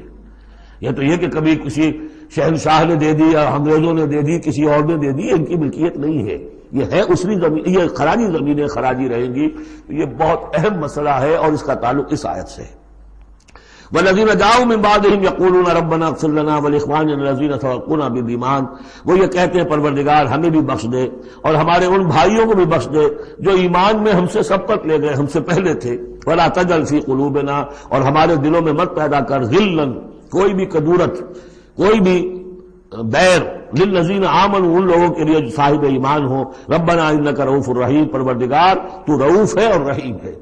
یہ تو یہ کہ کبھی کسی شہنشاہ نے دے دی یا انگریزوں نے دے دی، کسی اور نے دے دی، ان کی ملکیت نہیں ہے، یہ ہے عشری زمین، یہ خراجی زمینیں خراجی رہیں گی۔ یہ بہت اہم مسئلہ ہے اور اس کا تعلق اس آیت سے ہے۔ والذین جاؤوا من بعدهم یقولون ربنا اغفر لنا ولاخواننا الذین سبقونا بالایمان، وہ یہ کہتے ہیں پروردگار ہمیں بھی بخش دے اور ہمارے ان بھائیوں کو بھی بخش دے جو ایمان میں ہم سے سبقت لے گئے، ہم سے پہلے تھے۔ ولا تجعل فی قلوبنا، اور ہمارے دلوں میں مت پیدا کر غلا، کوئی بھی کدورت، کوئی بھی بیر، للذین آمنوا، ان لوگوں کے لیے جو صاحب ایمان ہو۔ ربنا انک رؤوف الرحیم، پروردگار تو رؤوف ہے اور رحیم ہے۔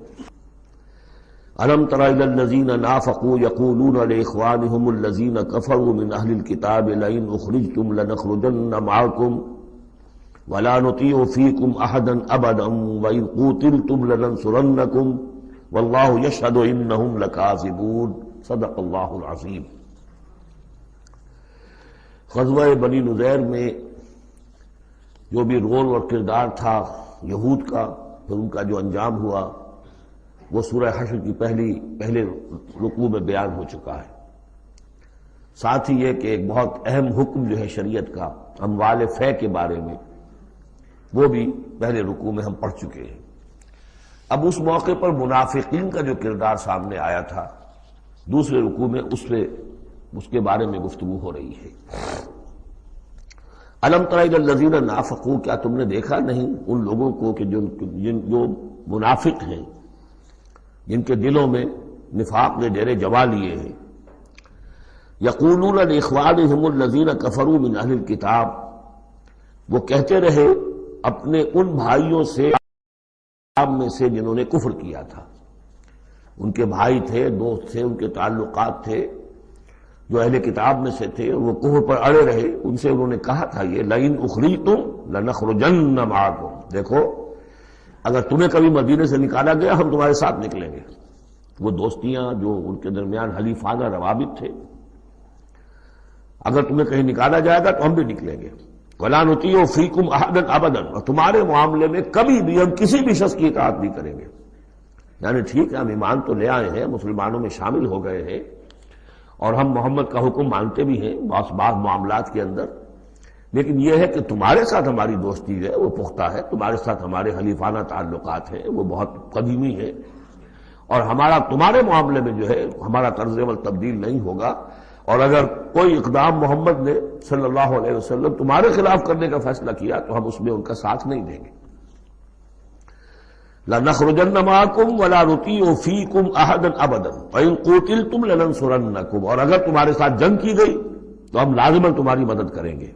أَلَمْ تَرَ إِلَى الَّذِينَ نَافَقُوا يَقُولُونَ لِإِخْوَانِهُمُ الَّذِينَ كَفَرُوا مِنْ أَهْلِ الْكِتَابِ لَئِنْ أُخْرِجْتُمْ لَنَخْرُجَنَّ مَعَكُمْ وَلَا نُطِيعُ فِيكُمْ أَحَدًا أَبَدًا وَإِنْ قُوتِلْتُمْ لَنَنْصُرَنَّكُمْ وَاللَّهُ يَشْهَدُ إِنَّهُمْ لَكَاذِبُونَ۔ صدق اللہ العظیم۔ غزوہ بنی نذیر میں جو بھی رول اور کردار تھا یہود کا، پھر ان کا جو انجام ہوا، وہ سورہ حشر کی پہلے رکوع میں بیان ہو چکا ہے۔ ساتھ ہی یہ کہ ایک بہت اہم حکم جو ہے شریعت کا اموال فے کے بارے میں، وہ بھی پہلے رکوع میں ہم پڑھ چکے ہیں۔ اب اس موقع پر منافقین کا جو کردار سامنے آیا تھا دوسرے رکوع میں، اس کے بارے میں گفتگو ہو رہی ہے۔ الم تر الی الذین نافقوا، کیا تم نے دیکھا نہیں ان لوگوں کو کہ جو منافق ہیں، جن کے دلوں میں نفاق نے ڈیرے جما لیے ہیں۔ یقولون لاخوانہم الذین کفروا من اہل الکتاب، وہ کہتے رہے اپنے ان بھائیوں سے میں سے جنہوں نے کفر کیا تھا، ان کے بھائی تھے، دوست تھے، ان کے تعلقات تھے جو اہل کتاب میں سے تھے، وہ کفر پر اڑے رہے۔ ان سے انہوں نے کہا تھا یہ لئن اخرجتم لنخرجن معکم، دیکھو اگر تمہیں کبھی مدینے سے نکالا گیا ہم تمہارے ساتھ نکلیں گے۔ وہ دوستیاں جو ان کے درمیان حلیفانہ روابط تھے، اگر تمہیں کہیں نکالا جائے گا تو ہم بھی نکلیں گے۔ وَلَا نُطِيعُ فِيكُمْ أَحَدًا أَبَدًا، اور تمہارے معاملے میں کبھی بھی ہم کسی بھی شخص کی اطاعت نہیں کریں گے۔ یعنی ٹھیک ہے ہم ایمان تو لے آئے ہیں، مسلمانوں میں شامل ہو گئے ہیں اور ہم محمد کا حکم مانتے بھی ہیں بعض معاملات کے اندر، لیکن یہ ہے کہ تمہارے ساتھ ہماری دوستی ہے وہ پختہ ہے، تمہارے ساتھ ہمارے حلیفانہ تعلقات ہیں وہ بہت قدیمی ہے، اور ہمارا تمہارے معاملے میں جو ہے ہمارا طرز عمل تبدیل نہیں ہوگا، اور اگر کوئی اقدام محمد نے صلی اللہ علیہ وسلم تمہارے خلاف کرنے کا فیصلہ کیا تو ہم اس میں ان کا ساتھ نہیں دیں گے۔ لَنَخْرُجَنَّ مَعَكُمْ وَلَا نُطِيعُ فِيكُمْ أَحَدًا أَبَدًا وَإِن قُوتِلْتُمْ لَنَنصُرَنَّكُمْ، اور اگر تمہارے ساتھ جنگ کی گئی تو ہم لازماً تمہاری مدد کریں گے۔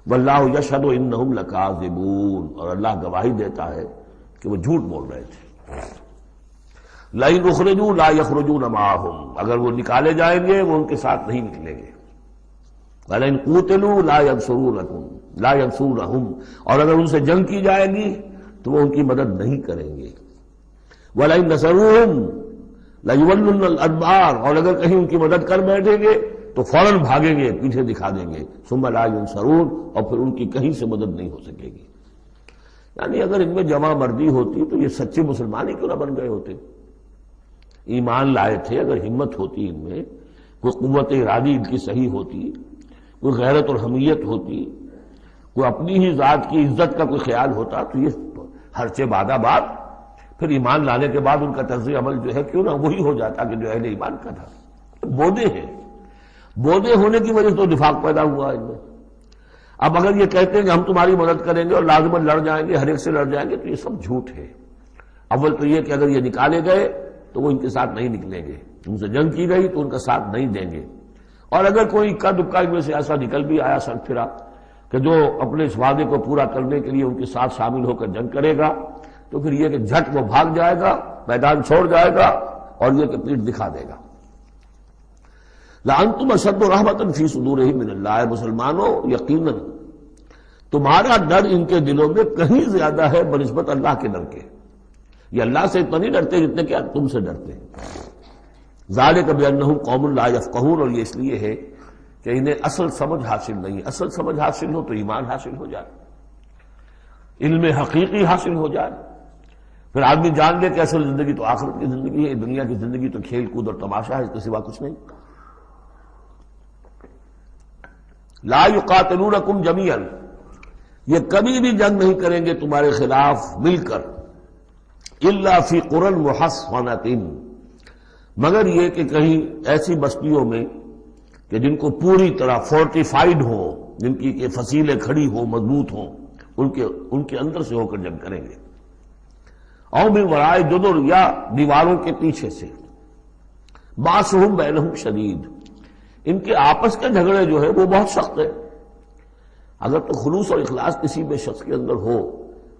وَاللَّهُ يَشْهَدُ إِنَّهُمْ لَكَاذِبُونَ، اور اللہ گواہی دیتا ہے کہ وہ جھوٹ بول رہے تھے۔ لَئِنْ أُخْرِجُوا لَا يَخْرُجُونَ مَعَهُمْ، اگر وہ نکالے جائیں گے وہ ان کے ساتھ نہیں نکلیں گے۔ وَلَئِنْ قُوتِلُوا لَا يَنصُرُونَهُمْ، اور اگر ان سے جنگ کی جائے گی تو وہ ان کی مدد نہیں کریں گے۔ وَلَئِنْ نَصَرُوهُمْ لَيُوَلُّنَّ الْأَدْبَارَ، اور اگر کہیں ان کی مدد کر بیٹھیں گے تو فوراً بھاگیں گے، پیچھے دکھا دیں گے۔ ثُمَّ لَا يُنصَرُونَ، اور پھر ان کی کہیں سے مدد نہیں ہو سکے گی۔ یعنی اگر ان میں جمع مردی ہوتی تو یہ سچے مسلمان ہی کیوں نہ بن گئے ہوتے؟ ایمان لائے تھے، اگر ہمت ہوتی ان میں، کوئی قوت ارادی ان کی صحیح ہوتی، کوئی غیرت اور حمیت ہوتی، کوئی اپنی ہی ذات کی عزت کا کوئی خیال ہوتا تو یہ ہرچے بادہ باد پھر ایمان لانے کے بعد ان کا طرز عمل جو ہے کیوں نہ وہی ہو جاتا کہ جو اہل ایمان کا تھا۔ بودے ہیں، بودے ہونے کی وجہ سے تو نفاق پیدا ہوا ان میں۔ اب اگر یہ کہتے ہیں کہ ہم تمہاری مدد کریں گے اور لازماً لڑ جائیں گے، ہر ایک سے لڑ جائیں گے، تو یہ سب جھوٹ ہے۔ اول تو یہ کہ اگر یہ نکالے گئے تو وہ ان کے ساتھ نہیں نکلیں گے، ان سے جنگ کی گئی تو ان کا ساتھ نہیں دیں گے، اور اگر کوئی اکا دکا ان میں سے ایسا نکل بھی آیا سر پھرا کہ جو اپنے اس وعدے کو پورا کرنے کے لیے ان کے ساتھ شامل ہو کر جنگ کرے گا تو پھر یہ کہ جھٹ وہ بھاگ جائے گا، میدان چھوڑ جائے گا، اور یہ کہ پیٹھ دکھا دے گا۔ لَأَنْتُمْ أَشَدُّ رَهْبَةً فِي صُدُورِهِم مِّنَ اللَّهِ، مسلمانوں یقیناً تمہارا ڈر ان کے دلوں میں کہیں زیادہ ہے بنسبت اللہ کے ڈر کے۔ یہ اللہ سے اتنا نہیں ڈرتے جتنے کہ تم سے ڈرتے ہیں۔ ذَلِكَ بِأَنَّهُمْ قَوْمٌ لَا يَفْقَهُونَ، اور یہ اس لیے ہے کہ انہیں اصل سمجھ حاصل نہیں۔ اصل سمجھ حاصل ہو تو ایمان حاصل ہو جائے، علم حقیقی حاصل ہو جائے، پھر آدمی جان لے کہ اصل زندگی تو آخرت کی زندگی ہے، دنیا کی زندگی تو کھیل کود اور تماشا ہے، اس کے سوا کچھ نہیں۔ لا یقاتلونکم جمیعا، یہ کبھی بھی جنگ نہیں کریں گے تمہارے خلاف مل کر، الا فی قری محصنۃ، مگر یہ کہ کہیں ایسی بستیوں میں کہ جن کو پوری طرح فورٹیفائیڈ ہوں، جن کی کہ فصیلیں کھڑی ہوں، مضبوط ہوں، ان کے اندر سے ہو کر جنگ کریں گے۔ او من وراء جدر، یا دیواروں کے پیچھے سے۔ باسہم بینہم شدید، ان کے آپس کے جھگڑے جو ہے وہ بہت سخت ہے۔ اگر تو خلوص اور اخلاص کسی بھی شخص کے اندر ہو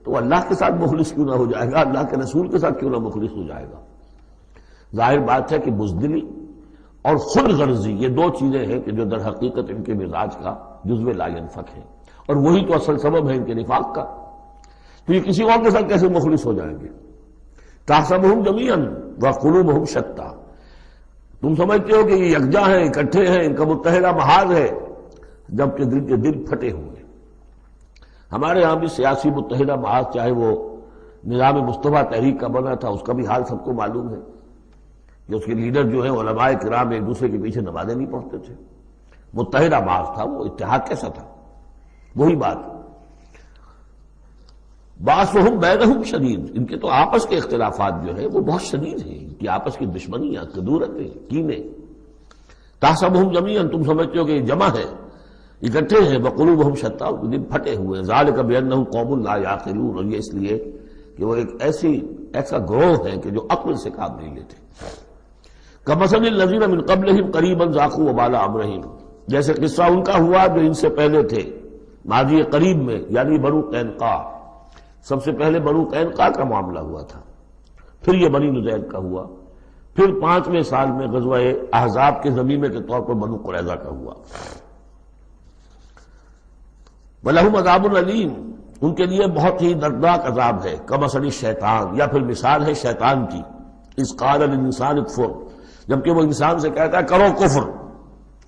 تو اللہ کے ساتھ مخلص کیوں نہ ہو جائے گا، اللہ کے رسول کے ساتھ کیوں نہ مخلص ہو جائے گا۔ ظاہر بات ہے کہ بزدلی اور خود غرضی یہ دو چیزیں ہیں کہ جو در حقیقت ان کے مزاج کا جزو لا ينفک ہے، اور وہی تو اصل سبب ہے ان کے نفاق کا۔ تو یہ کسی اور کے ساتھ کیسے مخلص ہو جائیں گے؟ تحسبهم جميعا وقلوبهم شتى، تم سمجھتے ہو کہ یہ یکجا ہیں، اکٹھے ہیں، ان کا متحدہ محاذ ہے، جبکہ دل کے دل پھٹے ہوئے۔ ہمارے ہاں بھی سیاسی متحدہ محاذ، چاہے وہ نظام مصطفیٰ تحریک کا بنا تھا، اس کا بھی حال سب کو معلوم ہے کہ اس کے لیڈر جو ہیں علماء کرام ایک دوسرے کے پیچھے نمازیں نہیں پڑھتے تھے۔ متحدہ محاذ تھا، وہ اتحاد کیسا تھا؟ وہی بات، باسہم بینہم شدید، ان کے تو آپس کے اختلافات جو ہیں وہ بہت شدید ہیں، ان کی آپس کی دشمنیاں، کدورتیں، کینے۔ تحسبہم جمیعا، تم سمجھتے ہو کہ یہ جمع ہے، اکٹھے ہیں، وقلوبہم شتیٰ، ان کے دل پھٹے ہوئے۔ ذالک بانہم قوم لا یعقلون، اور یہ اس لیے کہ وہ ایک ایسا گروہ ہے کہ جو عقل سے کام نہیں لیتے۔ کمثل الذین من قبلہم قریبا ذاقوا وبال امرہم، جیسے قصہ ان کا ہوا جو ان سے پہلے تھے ماضی قریب میں، یعنی بنو قینقاع۔ سب سے پہلے بنو قینقاع کا معاملہ ہوا تھا، پھر یہ بنی نذیر کا ہوا، پھر 5ویں سال میں غزوہ احزاب کے ضمیمے کے طور پر بنو قریظہ کا ہوا۔ وَلَهُمْ عَذَابٌ أَلِيمٌ، ان کے لیے بہت ہی دردناک عذاب ہے۔ کمثل الشیطان، یا پھر مثال ہے شیطان کی، اذ قال للانسان اکفر، جبکہ وہ انسان سے کہتا ہے کرو کفر،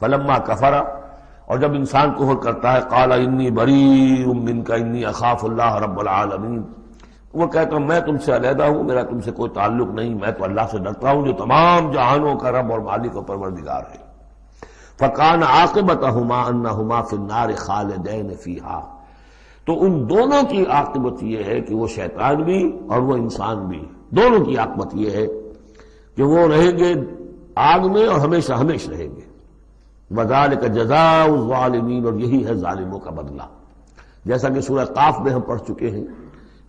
فلما کفر، اور جب انسان کفر کرتا ہے قال انی بریء منک انی اخاف اللہ رب العالمین، وہ کہتا ہوں میں تم سے علیحدہ ہوں، میرا تم سے کوئی تعلق نہیں، میں تو اللہ سے ڈرتا ہوں جو تمام جہانوں کا رب اور مالک و پروردگار ہے۔ فکان عاقبتہما انہما فی النار خالدین فیہا، تو ان دونوں کی عاقبت یہ ہے کہ وہ شیطان بھی اور وہ انسان بھی، دونوں کی عاقبت یہ ہے کہ وہ رہیں گے آگ میں اور ہمیشہ ہمیشہ رہیں گے۔ وذالک جزاء الظالمین، اور یہی ہے ظالموں کا بدلہ، جیسا کہ سورہ قاف میں ہم پڑھ چکے ہیں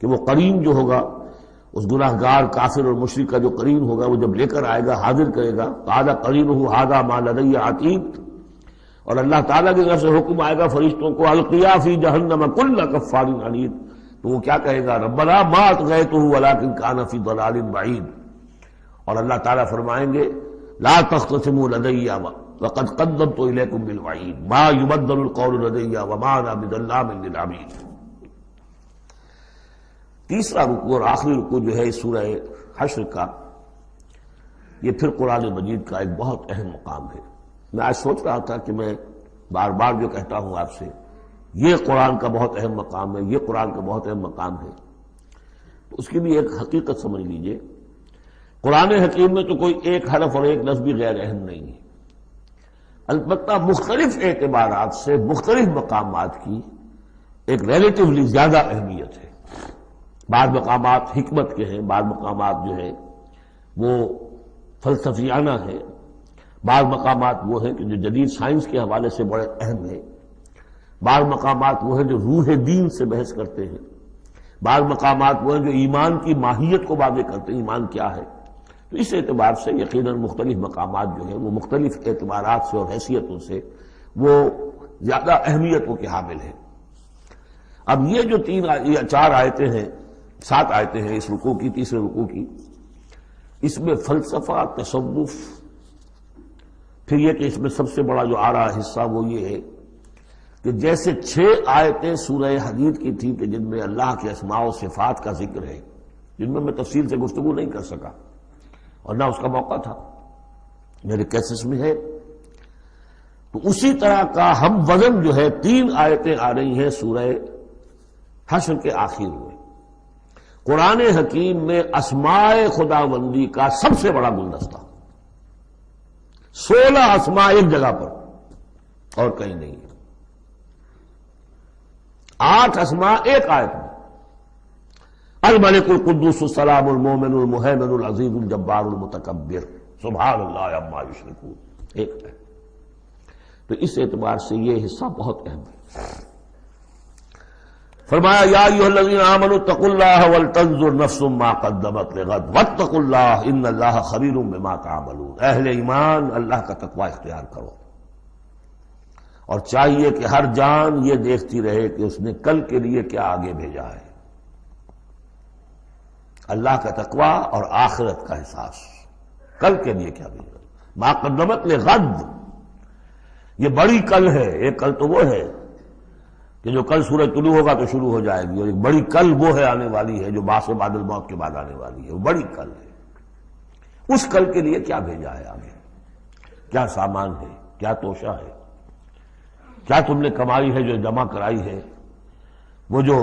کہ وہ قرین جو ہوگا، اس گناہگار کافر اور مشرک کا جو قرین ہوگا، وہ جب لے کر آئے گا، حاضر کرے گا، قال قرینہ ھذا ما لدی عتید، اور اللہ تعالیٰ کی طرف سے حکم آئے گا فرشتوں کو القیا فی جہنم کل کفار عنید، تو وہ کیا کہے گا؟ ربنا ما اطغیتہ ولکن کان فی ضلال بعید، اور اللہ تعالیٰ فرمائیں گے لا تختصموا لدی وقد قدمت الیکم بالوعید ما یبدل القول لدی وما انا بظلام للعبید۔ تیسرا رکوع اور آخری رکوع جو ہے اس سورہ حشر کا، یہ پھر قرآن مجید کا ایک بہت اہم مقام ہے۔ میں آج سوچ رہا تھا کہ میں بار بار جو کہتا ہوں آپ سے، یہ قرآن کا بہت اہم مقام ہے، یہ قرآن کا بہت اہم مقام ہے، تو اس کی بھی ایک حقیقت سمجھ لیجئے۔ قرآن حکیم میں تو کوئی ایک حرف اور ایک لفظ بھی غیر اہم نہیں ہے، البتہ مختلف اعتبارات سے مختلف مقامات کی ایک ریلیٹیولی زیادہ اہمیت ہے۔ بعض مقامات حکمت کے ہیں، بعض مقامات جو ہے وہ فلسفیانہ ہیں، بعض مقامات وہ ہیں کہ جو جدید سائنس کے حوالے سے بڑے اہم ہیں، بعض مقامات وہ ہیں جو روح دین سے بحث کرتے ہیں، بعض مقامات وہ ہیں جو ایمان کی ماہیت کو واضح کرتے ہیں، ایمان کیا ہے۔ تو اس اعتبار سے یقیناً مختلف مقامات جو ہیں وہ مختلف اعتبارات سے اور حیثیتوں سے وہ زیادہ اہمیتوں کے حامل ہیں۔ اب یہ جو 4 آیتیں ہیں، 7 آیتیں ہیں اس رکوع کی، تیسرے رکوع کی، اس میں فلسفہ، تصوف، پھر یہ کہ اس میں سب سے بڑا جو آ رہا حصہ وہ یہ ہے کہ جیسے 6 آیتیں سورہ حدید کی تھیں کہ جن میں اللہ کے اسماء و صفات کا ذکر ہے، جن میں تفصیل سے گفتگو نہیں کر سکا اور نہ اس کا موقع تھا، میرے کیسز میں ہے، تو اسی طرح کا ہم وزن جو ہے 3 آیتیں آ رہی ہیں سورہ حشر کے آخر میں۔ قرآن حکیم میں اسماء خداوندی کا سب سے بڑا گلدستہ، 16 اسماء ایک جگہ پر اور کہیں نہیں ہے، 8 اسماء ایک آیت میں، الملک القدوس السلام المومن المہیمن العزیز الجبار المتکبر سبحان اللہ عما یشرکون، ایک ہے۔ تو اس اعتبار سے یہ حصہ بہت اہم ہے۔ فرمایا یا ایھا الذین آمنوا اتقوا اللہ ولتنظر نفس ما قدمت لغد واتقوا اللہ ان اللہ خبیر بما تعملون، اہل ایمان اللہ کا تقوی اختیار کرو، اور چاہیے کہ ہر جان یہ دیکھتی رہے کہ اس نے کل کے لیے کیا آگے بھیجا ہے۔ اللہ کا تقوی اور آخرت کا احساس، کل کے لیے کیا بھیجا، ما قدمت لغد، یہ بڑی کل ہے۔ ایک کل تو وہ ہے کہ جو کل سورج طلوع ہوگا تو شروع ہو جائے گی، اور ایک بڑی کل وہ ہے آنے والی ہے جو بعث بعد الموت کے بعد آنے والی ہے، وہ بڑی کل ہے۔ اس کل کے لیے کیا بھیجا ہے آگے، کیا سامان ہے، کیا توشہ ہے، کیا تم نے کمائی ہے جو جمع کرائی ہے، وہ جو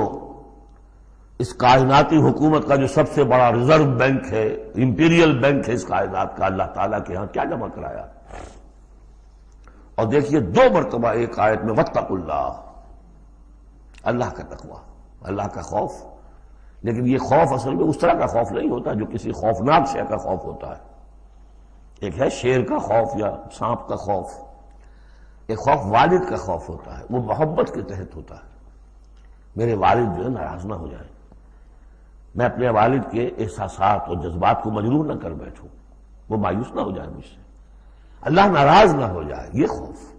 اس کائناتی حکومت کا جو سب سے بڑا ریزرو بینک ہے، امپیریل بینک ہے اس کائنات کا، اللہ تعالیٰ کے ہاں کیا جمع کرایا۔ اور دیکھیے 2 مرتبہ ایک آیت میں واتقوا اللہ، اللہ کا تقوی، اللہ کا خوف، لیکن یہ خوف اصل میں اس طرح کا خوف نہیں ہوتا جو کسی خوفناک شے کا خوف ہوتا ہے۔ ایک ہے شیر کا خوف یا سانپ کا خوف، ایک خوف والد کا خوف ہوتا ہے، وہ محبت کے تحت ہوتا ہے، میرے والد جو ہے ناراض نہ ہو جائیں، میں اپنے والد کے احساسات اور جذبات کو مجروح نہ کر بیٹھوں، وہ مایوس نہ ہو جائے مجھ سے، اللہ ناراض نہ ہو جائے، یہ خوف۔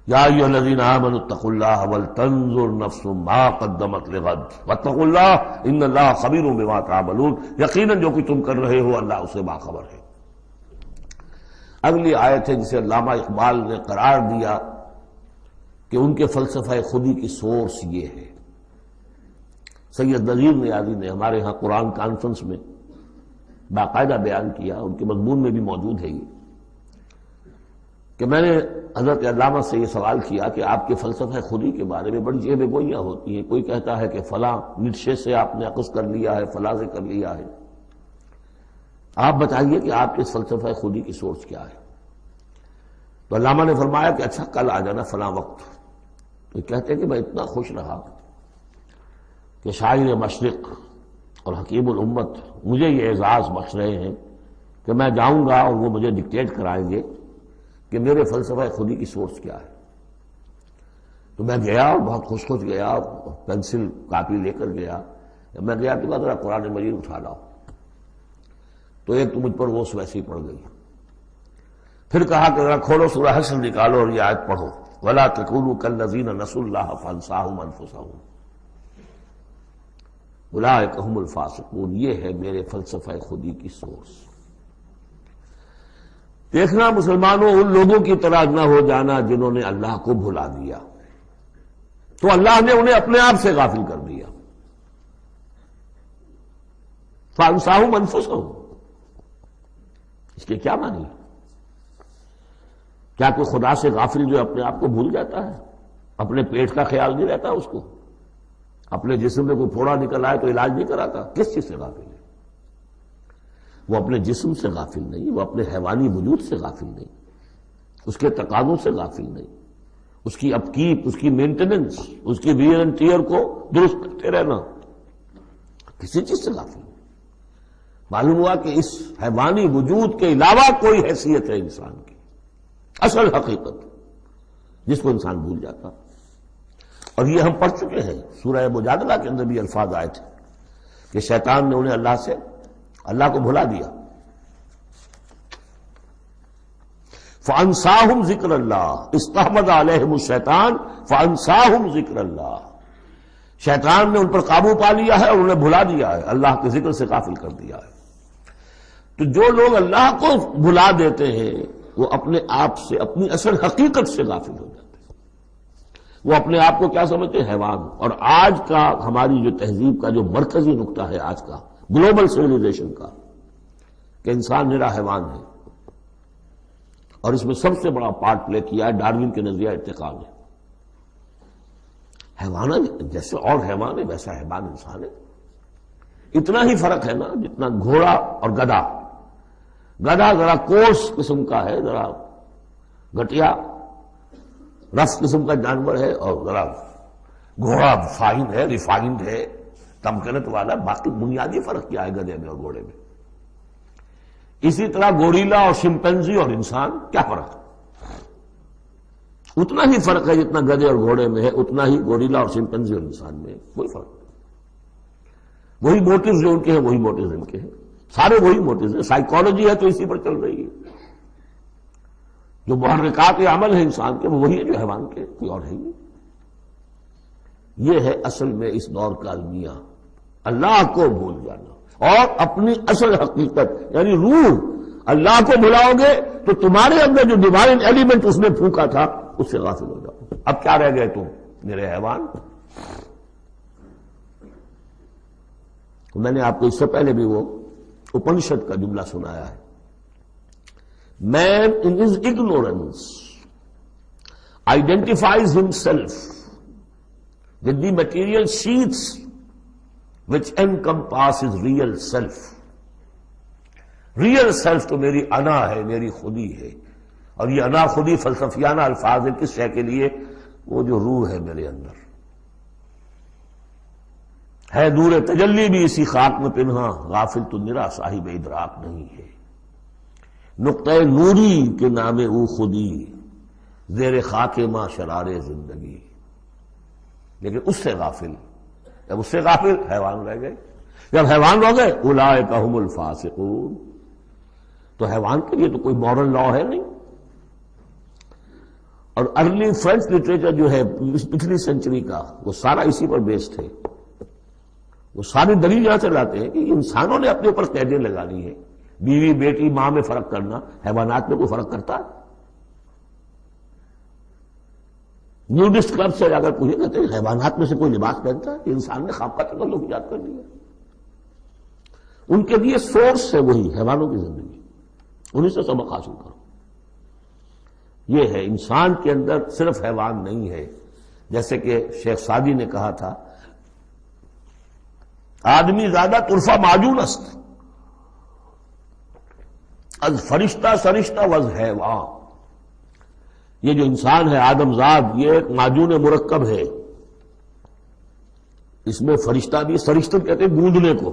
یا ایھا الذین آمنوا اتقوا اللہ ولتنظر نفس ما قدمت لغد واتقوا اللہ ان اللہ خبیر بما تعملون، یقیناً جو کچھ تم کر رہے ہو اللہ اسے باخبر ہے۔ اگلی آیت ہے جسے علامہ اقبال نے قرار دیا کہ ان کے فلسفہ خودی کی سورس یہ ہے۔ سید نذیر نیازی نے ہمارے ہاں قرآن کانفرنس میں باقاعدہ بیان کیا، ان کے مضمون میں بھی موجود ہے یہ، کہ میں نے حضرت علامہ سے یہ سوال کیا کہ آپ کے فلسفہ خودی کے بارے میں بڑی جیب گوئیاں ہوتی ہیں، کوئی کہتا ہے کہ فلاں نیٹشے سے آپ نے اخذ کر لیا ہے، فلاں سے کر لیا ہے، آپ بتائیے کہ آپ کے فلسفہ خودی کی سورس کیا ہے۔ تو علامہ نے فرمایا کہ اچھا کل آ جانا فلاں وقت. تو کہتے ہیں کہ میں اتنا خوش رہا کہ شاعر مشرق اور حکیم الامت مجھے یہ اعزاز بخش رہے ہیں کہ میں جاؤں گا اور وہ مجھے ڈکٹیٹ کرائیں گے کہ میرے فلسفہ خودی کی سورس کیا ہے. تو میں گیا اور بہت خوش گیا، پینسل کاپی لے کر گیا. جب میں گیا تو ذرا قرآن مجید اٹھا لاؤ، تو ایک تو مجھ پر وہ ویسی پڑ گئی. پھر کہا کہ ذرا کھولو سورہ حشر نکالو اور یہ آیت پڑھو، وَلَا تَكُونُوا كَالَّذِينَ نَسُوا اللَّهَ فَأَنسَاهُمْ أَنفُسَهُمْ أُولَٰئِكَ هُمُ الْفَاسِقُونَ. یہ ہے میرے فلسفہ خودی کی سورس. دیکھنا مسلمانوں، ان لوگوں کی طرح نہ ہو جانا جنہوں نے اللہ کو بھلا دیا، تو اللہ نے انہیں اپنے آپ سے غافل کر دیا. فَأَنسَاهُمْ أَنفُسَهُمْ، اس کے کیا معنی؟ کیا کوئی خدا سے غافل جو اپنے آپ کو بھول جاتا ہے؟ اپنے پیٹ کا خیال نہیں رہتا اس کو؟ اپنے جسم میں کوئی پھوڑا نکل آئے تو علاج نہیں کراتا؟ کس چیز سے غافل ہے؟ وہ اپنے جسم سے غافل نہیں، وہ اپنے حیوانی وجود سے غافل نہیں، اس کے تقاضوں سے غافل نہیں، اس کی اپ کیپ، اس کی مینٹیننس، اس کی ویئر اینڈ ٹیئر کو درست کرتے رہنا، کسی چیز سے غافل نہیں. معلوم ہوا کہ اس حیوانی وجود کے علاوہ کوئی حیثیت ہے انسان کی، اصل حقیقت جس کو انسان بھول جاتا. اور یہ ہم پڑھ چکے ہیں سورہ مجادلہ کے اندر بھی الفاظ آئے تھے کہ شیطان نے انہیں اللہ کو بھلا دیا. فَأَنسَاهُمْ ذِكْرَ اللَّهِ اسْتَحْوَذَ عَلَيْهِمُ الشَّيْطَانُ فَأَنسَاهُمْ ذِكْرَ اللَّهِ. شیطان نے ان پر قابو پا لیا ہے اور انہیں بھلا دیا ہے، اللہ کے ذکر سے غافل کر دیا ہے. تو جو لوگ اللہ کو بھلا دیتے ہیں وہ اپنے آپ سے، اپنی اصل حقیقت سے غافل ہو جاتے ہیں. وہ اپنے آپ کو کیا سمجھتے ہیں؟ حیوان. اور آج کا ہماری جو تہذیب کا جو مرکزی نقطہ ہے آج کا گلوبل سویلائزیشن کا، کہ انسان نرا حیوان ہے. اور اس میں سب سے بڑا پارٹ پلے کیا ہے ڈاروین کے نظریہ ارتقاء نے. حیوان جیسے اور حیوان ہے ویسا حیوان انسان ہے. اتنا ہی فرق ہے نا جتنا گھوڑا اور گدھا. گدھا ذرا کورس قسم کا ہے، ذرا گٹیا رف قسم کا جانور ہے، اور ذرا گھوڑا فائن ہے، ریفائنڈ ہے، تمکنت والا. باقی بنیادی فرق کیا ہے گدھے میں اور گھوڑے میں؟ اسی طرح گوریلا اور شمپینزی اور انسان، کیا فرق ہے؟ اتنا ہی فرق ہے جتنا گدھے اور گھوڑے میں ہے، اتنا ہی گوریلا اور شمپینزی اور انسان میں ہے. کوئی فرق نہیں. وہی موٹیوز جو ان کے ہیں وہی موٹیوز ان کے ہیں، سارے وہی موٹیوز ہیں. سائیکالوجی ہے تو اسی پر چل رہی ہے. جو محرکات عمل ہے انسان کے وہ وہی ہے جو حیوان کے، کوئی اور ہے نہیں. یہ ہے اصل میں اس دور کا المیہ، اللہ کو بھول جانا اور اپنی اصل حقیقت یعنی روح. اللہ کو بھلاؤ گے تو تمہارے اندر جو ڈیوائن ایلیمنٹ اس نے پھونکا تھا اس سے غافل ہو جاؤ. اب کیا رہ گئے تم میرے حیوان؟ میں نے آپ کو اس سے پہلے بھی وہ اپنشد کا جملہ سنایا ہے. Man in his ignorance identifies himself with the material sheaths which encompass his real self. Real self تو میری انا ہے، میری خودی ہے. اور یہ انا خودی فلسفیانہ الفاظ ہے کس شے کے لیے؟ وہ جو روح ہے میرے اندر ہے، نور تجلی بھی اسی خاک میں پنہاں، غافل تو نرا صاحب ادراک نہیں ہے. نقطہ نوری کے نام او خودی، زیر خاک ماں شرار زندگی. لیکن اس سے غافل، جب اس سے غافل حیوان رہ گئے. جب حیوان ہو گئے اولئک ھم الفاسقون. تو حیوان کے لیے تو کوئی مورل لا ہے نہیں. اور ارلی فرینچ لٹریچر جو ہے پچھلی سینچری کا وہ سارا اسی پر بیسڈ ہے. وہ ساری دلیل یہاں سے لاتے ہیں کہ انسانوں نے اپنے اوپر قیدیں لگانی ہے. بیوی بیٹی ماں میں فرق کرنا، حیوانات میں کوئی فرق کرتا ہے؟ نیوڈسٹ کلب سے اگر پوچھے کہتے ہیں حیوانات میں سے کوئی لباس پہنتا ہے؟ انسان نے خواب کا تکلف ایجاد کر دیا. ان کے لیے سورس ہے وہی حیوانوں کی زندگی، انہیں سے سبق حاصل کرو. یہ ہے انسان کے اندر صرف حیوان نہیں ہے. جیسے کہ شیخ سعدی نے کہا تھا آدمی زیادہ طرفہ معجون است از فرشتہ سرشتہ وز حیوان. یہ جو انسان ہے آدم زاد، یہ ایک معجون مرکب ہے، اس میں فرشتہ بھی، فرشتہ کہتے ہیں گوندنے کو،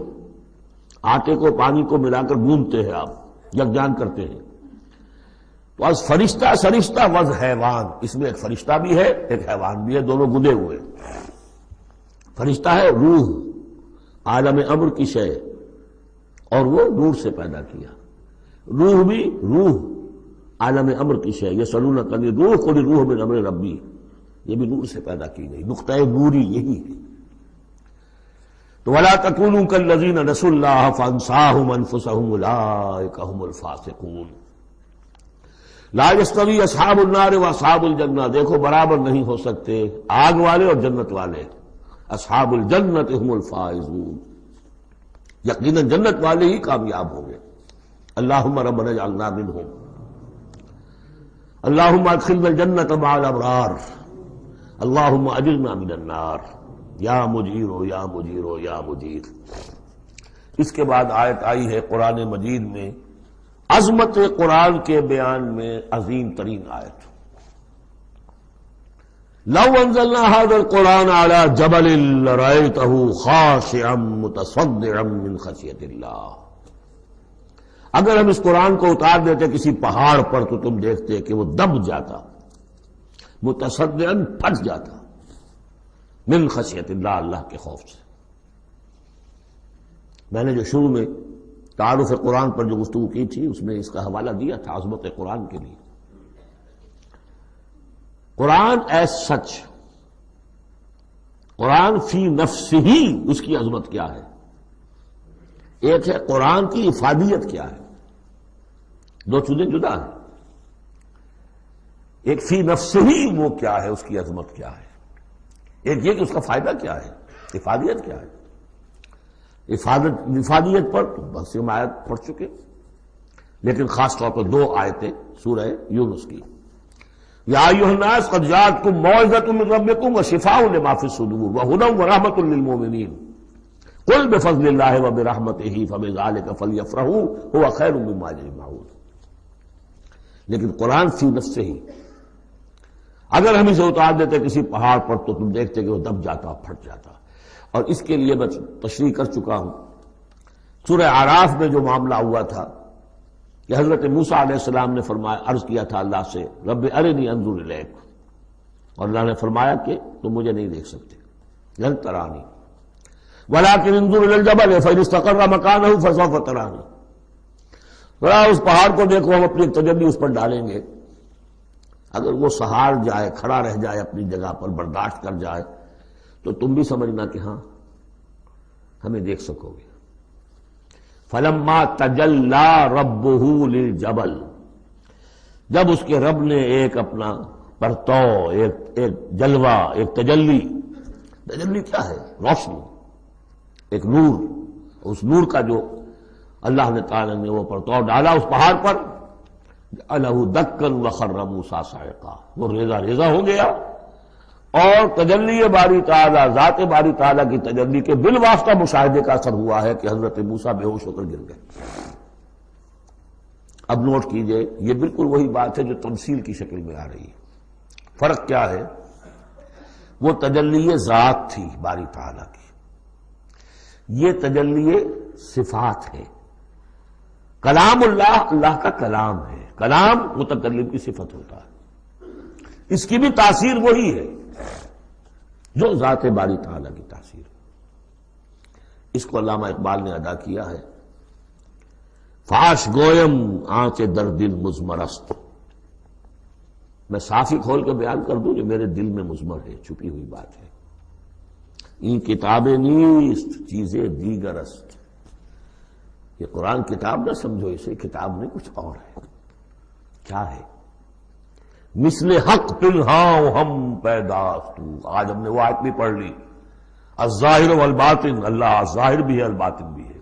آٹے کو پانی کو ملا کر گوندتے ہیں آپ، یکجان کرتے ہیں، تو از فرشتہ وز حیوان، اس میں ایک فرشتہ بھی ہے ایک حیوان بھی ہے، دونوں گدے ہوئے۔ فرشتہ ہے روح، عالم امر کی شے، اور وہ نور سے پیدا کیا۔ روح بھی روح عالم امر کی شے، یہ سلونک عن الروح قل الروح من امر ربی، یہ بھی نور سے پیدا کی گئی، نقطہ نوری یہی ہے۔ تو وَلَا تَكُونُوا كَالَّذِينَ نَسُوا اللَّهَ فَأَنسَاهُمْ أَنفُسَهُمْ أُولَٰئِكَ هُمُ الْفَاسِقُونَ۔ لا يستوی اصحاب النار واصحاب الجنہ، دیکھو برابر نہیں ہو سکتے آگ والے اور جنت والے۔ اصحاب الجنت هم الفائزون، یقیناً جنت والے ہی کامیاب ہوں گے۔ اللہم ربنا اجعلنا منہم، اللہم ادخلنا الجنت مع الابرار، اللہم اجرنا من النار، یا مجیر یا مجیر یا مجیر۔ اس کے بعد آیت آئی ہے قرآن مجید میں عظمت قرآن کے بیان میں عظیم ترین آیت، لو انزلنا هذا القرآن على جبل لرأيته خاشعا متصدعا من خشیۃ اللہ، اگر ہم اس قرآن کو اتار دیتے کسی پہاڑ پر تو تم دیکھتے کہ وہ دب جاتا، متصدعا پھٹ جاتا، من خشیۃ اللہ، اللہ کے خوف سے۔ میں نے جو شروع میں تعارف قرآن پر جو گفتگو کی تھی اس میں اس کا حوالہ دیا تھا عظمت قرآن کے لیے۔ قرآن ایز سچ، قرآن فی نفسہ ہی اس کی عظمت کیا ہے، ایک ہے قرآن کی افادیت کیا ہے، دو چیزیں جدا ہیں۔ ایک فی نفسہ ہی وہ کیا ہے، اس کی عظمت کیا ہے، ایک یہ کہ اس کا فائدہ کیا ہے، افادیت کیا ہے۔ افادیت پر تو بہت سی آیت پڑھ چکے، لیکن خاص طور پر دو آیتیں سورہ یونس کی، یا ایھا الناس قد جاءتکم موعظۃ من ربکم وشفاء لما فی الصدور وہدی ورحمۃ للمؤمنین قل بفضل اللہ وبرحمتہ فبذلک فلیفرحوا ھو خیر مما یجمعون۔ لیکن قرآن فی نفسہ ہی، اگر ہم اسے اتار دیتے کسی پہاڑ پر تو تم دیکھتے کہ وہ دب جاتا، پھٹ جاتا۔ اور اس کے لیے میں تشریح کر چکا ہوں، سورہ اعراف میں جو معاملہ ہوا تھا کہ حضرت موسیٰ علیہ السلام نے فرمایا، عرض کیا تھا اللہ سے رب ارنی انظر الیک، اور اللہ نے فرمایا کہ تم مجھے نہیں دیکھ سکتے، لن ترانی ولکن انظر الی الجبل فإن استقر مکانہ فسوف ترانی، ذرا اس پہاڑ کو دیکھو، ہم اپنی تجلی اس پر ڈالیں گے، اگر وہ سہار جائے، کھڑا رہ جائے اپنی جگہ پر، برداشت کر جائے تو تم بھی سمجھنا کہ ہاں ہمیں دیکھ سکو گے۔ فلما تجلی ربہ للجبل، جب اس کے رب نے ایک اپنا پرتو، ایک جلوہ، ایک تجلی کیا ہے؟ روشنی، ایک نور، اس نور کا جو اللہ نے تعالی نے وہ پرتو ڈالا اس پہاڑ پر، جعلہ دکا وخر موسیٰ صعقا، وہ ریزہ ریزہ ہو گیا، اور تجلی باری تعالیٰ، ذات باری تعالیٰ کی تجلی کے بالواسطہ مشاہدے کا اثر ہوا ہے کہ حضرت موسیٰ بے ہوش ہو کر گر گئے۔ اب نوٹ کیجئے، یہ بالکل وہی بات ہے جو تمثیل کی شکل میں آ رہی ہے۔ فرق کیا ہے؟ وہ تجلی ذات تھی باری تعالیٰ کی، یہ تجلی صفات ہے۔ کلام اللہ، اللہ کا کلام ہے، کلام متکلم کی صفت ہوتا ہے، اس کی بھی تاثیر وہی ہے جو ذات باری تعالیٰ کی تاثیر ہے۔ اس کو علامہ اقبال نے ادا کیا ہے، فاش گویم آنچ در دل مضمرست، میں صاف ہی کھول کے بیان کر دوں جو میرے دل میں مضمر ہے، چھپی ہوئی بات ہے۔ این کتابیں نیست چیزیں دیگر است، یہ قرآن کتاب نہ سمجھو، اسے کتاب نہیں کچھ اور ہے۔ کیا ہے؟ مثل حق پنہاں ہم پیداست، آج ہم نے وہ آیت بھی پڑھ لی، الظاہر والباطن، اللہ ظاہر بھی ہے الباطن بھی ہے،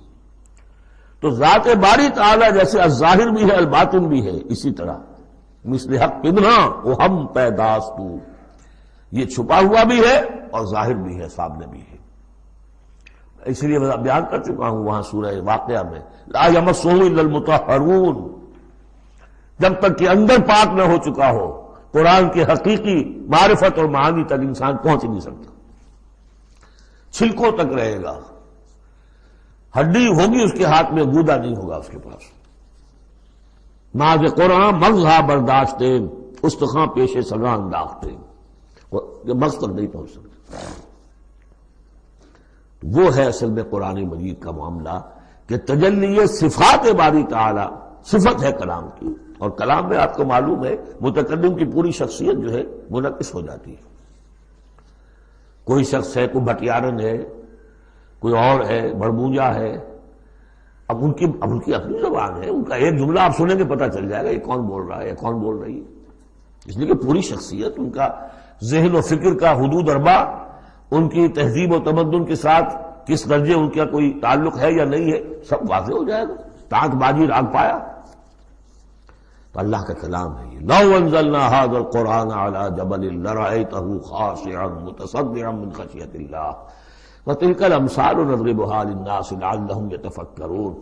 تو ذات باری تعالیٰ جیسے الظاہر بھی ہے الباطن بھی ہے، اسی طرح مثل حق پنہاں ہم پیداست، یہ چھپا ہوا بھی ہے اور ظاہر بھی ہے، سامنے بھی ہے۔ اس لیے میں بیان کر چکا ہوں وہاں سورہ واقعہ میں، لا یمسہ الا المطہرون، جب تک کہ اندر پاک نہ ہو چکا ہو قرآن کے حقیقی معرفت اور معانی تک انسان پہنچ نہیں سکتا، چھلکوں تک رہے گا، ہڈی ہوگی اس کے ہاتھ میں، گودا نہیں ہوگا اس کے پاس۔ ناز قرآن مغزہ برداشتے استخاں پیش سگاں انداختے، مغز تک نہیں پہنچ سکتا۔ وہ ہے اصل میں قرآن مجید کا معاملہ کہ تجلی صفات باری تعالی صفت ہے کلام کی، اور کلام میں آپ کو معلوم ہے متکلم کی پوری شخصیت جو ہے منعکس ہو جاتی ہے۔ کوئی شخص ہے، کوئی بھٹیارن ہے، کوئی اور ہے، بڑبونجا ہے، اب ان کی اپنی زبان ہے، ان کا ایک جملہ آپ سنیں گے پتہ چل جائے گا یہ کون بول رہا ہے یا کون بول رہی ہے۔ اس لیے کہ پوری شخصیت، ان کا ذہن و فکر کا حدود اربع، ان کی تہذیب و تمدن کے ساتھ کس درجے ان کا کوئی تعلق ہے یا نہیں ہے، سب واضح ہو جائے گا۔ تانت بازی راگ پایا تو اللہ کا کلام ہے یہ۔ لو انزلنا هذا القرآن على جبل لرأيته خاشعا متصدعا من خشية الله وتلك الامثال نضربها للناس لعلهم يتفكرون۔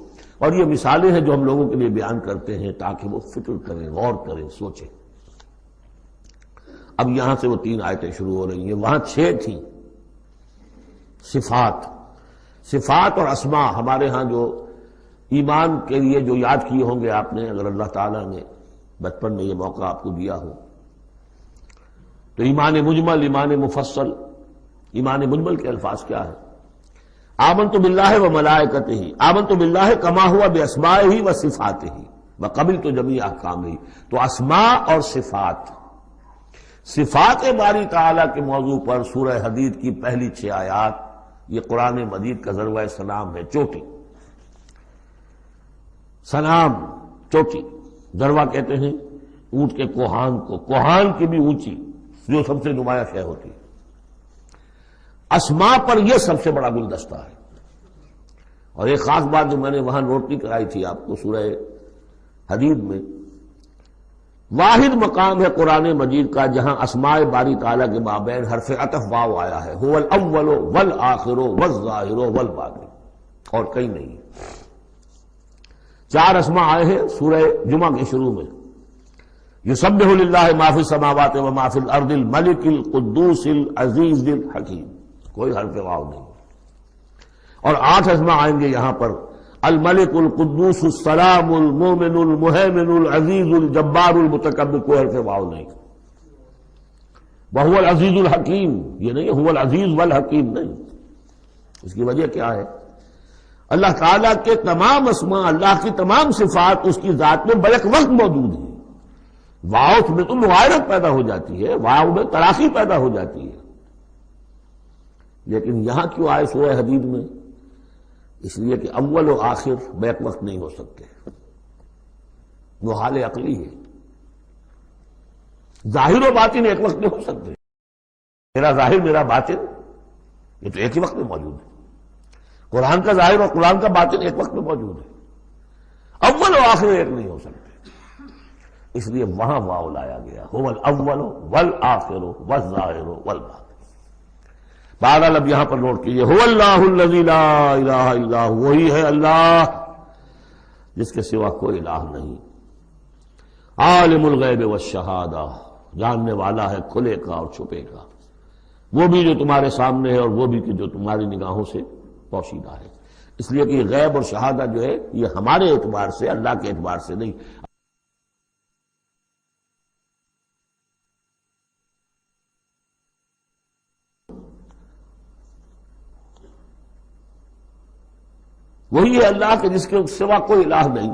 اور یہ مثالیں ہیں جو ہم لوگوں کے لیے بیان کرتے ہیں تاکہ وہ فکر کریں، غور کریں، سوچیں۔ اب یہاں سے وہ 3 آیتیں شروع ہو رہی ہیں، وہاں 6 تھیں۔ صفات اور اسماء ہمارے ہاں جو ایمان کے لیے جو یاد کیے ہوں گے آپ نے، اگر اللہ تعالیٰ نے بچپن میں یہ موقع آپ کو دیا ہو تو ایمان مجمل، ایمان مفصل۔ ایمان مجمل کے الفاظ کیا ہے؟ آمنت باللہ و ملائکتہ، آمنت باللہ کما ہوا باسمائہ و صفاتہ وقبلت جمیع احکامہ۔ تو اسماء اور صفات باری تعالیٰ کے موضوع پر سورہ حدید کی پہلی 6 آیات، یہ قرآن مجید کا ذروہ سلام ہے، چوٹی، سلام، چوٹی۔ ذروہ کہتے ہیں اونٹ کے کوہان کو، کوہان کی بھی اونچی جو سب سے نمایاں شے ہوتی ہے۔ اسماء پر یہ سب سے بڑا گلدستہ ہے۔ اور ایک خاص بات جو میں نے وہاں نوٹ نہیں کرائی تھی آپ کو، سورہ حدید میں واحد مقام ہے قرآن مجید کا جہاں اسماء باری تعالیٰ کے مابین حرف عطف واو آیا ہے، هو الاول والآخر والظاہر والباطن، اور کہیں نہیں۔ 4 اسماء آئے ہیں سورہ جمعہ کے شروع میں، یسبح للہ ما فی السماوات و ما فی الارض الملک القدوس العزیز الحکیم، کوئی حرف واو نہیں۔ اور 8 اسماء آئیں گے یہاں پر، الملک القدوس السلام المومن المہیمن العزیز الجبار المتکبر، کوئی حرف واو نہیں۔ وہو العزیز الحکیم، یہ نہیں هو العزیز والحکیم نہیں۔ اس کی وجہ کیا ہے؟ اللہ تعالیٰ کے تمام اسماء، اللہ کی تمام صفات اس کی ذات میں بیک وقت موجود ہیں۔ واو میں تو مغایرت پیدا ہو جاتی ہے، واو میں تراخی پیدا ہو جاتی ہے، لیکن یہاں کیوں آئے سورہ حدید میں؟ اس لیے کہ اول و آخر بیک وقت نہیں ہو سکتے، وہ حال عقلی ہے۔ ظاہر و باطن ایک وقت نہیں ہو سکتے، میرا ظاہر میرا باطن یہ تو ایک ہی وقت میں موجود ہے۔ قرآن کا ظاہر اور قرآن کا باطن ایک وقت میں موجود ہے، اول و آخر ایک نہیں ہو سکتے، اس لیے وہاں واو لایا گیا، هو الاول والآخر والظاہر والباطن۔ بہرحال اب یہاں پر نوٹ کیجیے، هو اللہ الذی لا الہ الا هو، وہی ہے اللہ جس کے سوا کوئی الہ نہیں، عالم الغیب والشہادہ، جاننے والا ہے کھلے کا اور چھپے کا، وہ بھی جو تمہارے سامنے ہے اور وہ بھی کہ جو تمہاری نگاہوں سے پوشیدہ ہے۔ اس لیے کہ غیب اور شہادہ جو ہے یہ ہمارے اعتبار سے، اللہ کے اعتبار سے نہیں۔ وہی ہے اللہ کے جس کے سوا کوئی الہ نہیں،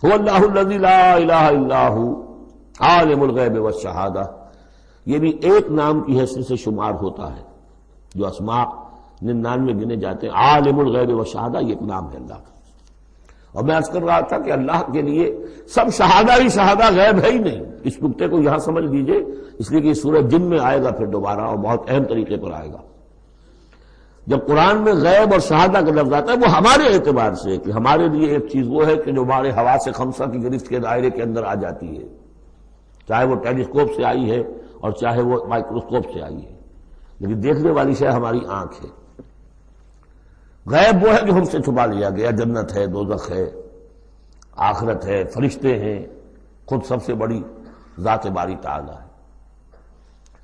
هو اللہ الذی لا الہ الا هو عالم الغیب والشہادہ، یہ بھی ایک نام کی حیثیت سے شمار ہوتا ہے، جو اسماء 99 گنے جاتے ہیں، عالم الغیب والشہادہ یہ ایک نام ہے اللہ کا۔ اور میں عرض کر رہا تھا کہ اللہ کے لیے سب شہادہ ہی شہادہ، غیب ہے ہی نہیں، اس نقطے کو یہاں سمجھ لیجئے، اس لیے کہ یہ سورہ جن میں آئے گا پھر دوبارہ، اور بہت اہم طریقے پر آئے گا۔ جب قرآن میں غیب اور شہادہ کا لفظ آتا ہے وہ ہمارے اعتبار سے، کہ ہمارے لیے ایک چیز وہ ہے کہ جو ہمارے حواس خمسہ کی گرفت کے دائرے کے اندر آ جاتی ہے، چاہے وہ ٹیلیسکوپ سے آئی ہے اور چاہے وہ مائکروسکوپ سے آئی ہے، لیکن دیکھنے والی شے ہماری آنکھ ہے۔ غیب وہ ہے جو ہم سے چھپا لیا گیا، جنت ہے، دوزخ ہے، آخرت ہے، فرشتے ہیں، خود سب سے بڑی ذات باری تعالی ہے۔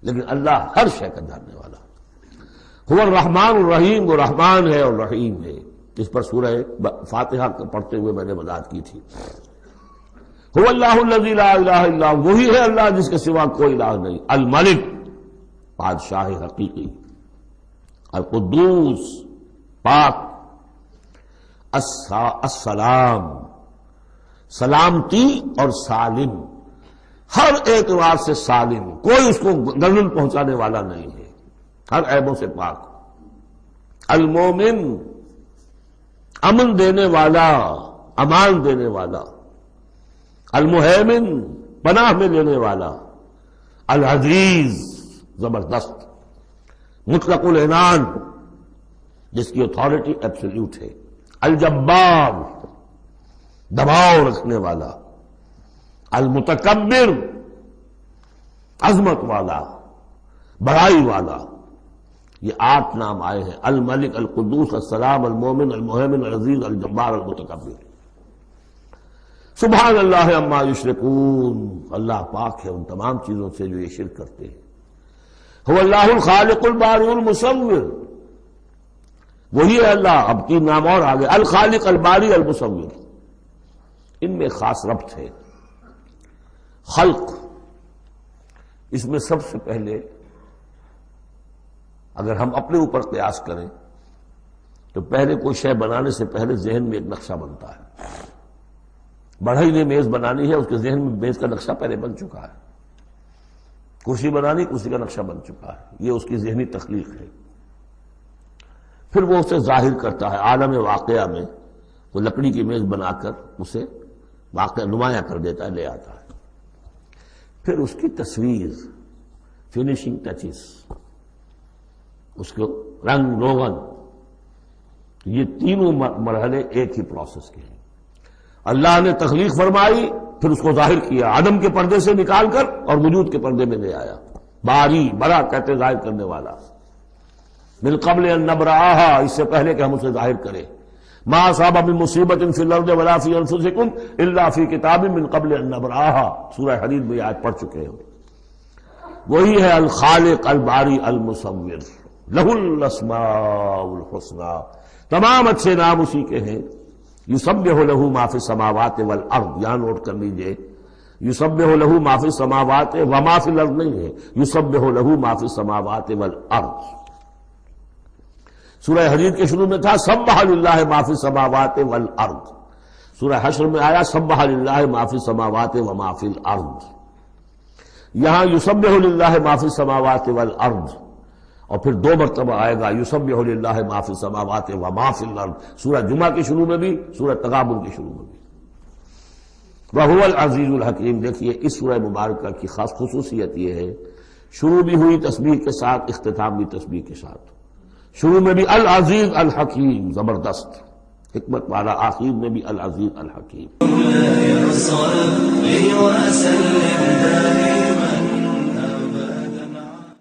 لیکن اللہ ہر شے کا جاننے والا. هو الرحمن الرحیم، وہ رحمان ہے اور رحیم ہے. اس پر سورہ فاتحہ پڑھتے ہوئے میں نے وضاحت کی تھی. هو اللہ الذی لا الہ الا هو، وہی ہے اللہ جس کے سوا کوئی الہ نہیں. الملک، بادشاہ حقیقی. القدوس، پاک. السلام، سلامتی اور سالم، ہر اعتبار سے سالم، کوئی اس کو گردن پہنچانے والا نہیں ہے، ہر عیبوں سے پاک. المومن، امن دینے والا، امان دینے والا. المہیمن، پناہ میں لینے والا. العزیز، زبردست. مطلق العنان، جس کی اتھارٹی ایبسلیوٹ ہے. الجبار، دباؤ رکھنے والا. المتکبر، عظمت والا، بڑائی والا. یہ 8 نام آئے ہیں. الملک، القدوس، السلام، المومن، المہیمن، العزیز، الجبار، المتکبر. سبحان اللہ عما یشرکون، اللہ پاک ہے ان تمام چیزوں سے جو یہ شرک کرتے ہیں. هو اللہ الخالق البارئ المصور، وہی ہے اللہ. اب 3 نام اور آگے. الخالق، الباری، المصور. ان میں خاص ربط ہے. خلق، اس میں سب سے پہلے اگر ہم اپنے اوپر قیاس کریں تو پہلے کوئی شے بنانے سے پہلے ذہن میں ایک نقشہ بنتا ہے. بڑھئی نے میز بنانی ہے، اس کے ذہن میں میز کا نقشہ پہلے بن چکا ہے. کرسی بنانی، کرسی کا نقشہ بن چکا ہے. یہ اس کی ذہنی تخلیق ہے. پھر وہ اسے ظاہر کرتا ہے عالم واقعہ میں. وہ لکڑی کی میز بنا کر اسے واقعہ نمایاں کر دیتا ہے، لے آتا ہے. پھر اس کی تصویر، فنیشنگ ٹچز، اس کو رنگ روغن. یہ تینوں مرحلے ایک ہی پروسیس کے ہیں. اللہ نے تخلیق فرمائی، پھر اس کو ظاہر کیا عدم کے پردے سے نکال کر اور وجود کے پردے میں لے آیا. باری، بڑا کہتے ظاہر کرنے والا. من قبل ان نبرأہا، اس سے پہلے کہ ہم اسے ظاہر کریں. ما اصاب من مصیبت فی الارض ولا فی انفسکم الا فی کتاب من قبل ان نبرأہا، سورہ حدید میں آیت پڑھ چکے ہیں. وہی ہے الخالق، الباری، المصور. لہ الاسماء الحسنی، تمام اچھے نام اسی کے ہیں. یسبح لہ ما فی السماوات والارض، یہاں نوٹ کر لیجئے. یسبح لہ ما فی السماوات وما فی الارض نہیں ہے، یسبح لہ ما فی السماوات والارض. سورہ حدید کے شروع میں تھا سبح للہ ما فی السماوات والارض. سورہ حشر میں آیا سبح للہ ما فی السماوات وما فی الارض. یہاں یسبح للہ ما فی السماوات والارض، اور پھر 2 مرتبہ آئے گا یسبح للہ ما فی السماوات وما فی الارض. سورہ جمعہ کے شروع میں بھی، سورہ تغابن کے شروع میں بھی. وَهُوَ الْعَزِيزُ الْحَكِيمُ. دیکھیے اس سورہ مبارکہ کی خاص خصوصیت یہ ہے، شروع بھی ہوئی تسبیح کے ساتھ، اختتام بھی تسبیح کے ساتھ. شروع میں بھی العزیز الحکیم، زبردست حکمت والا. آخر میں بھی العزیز الحکیم.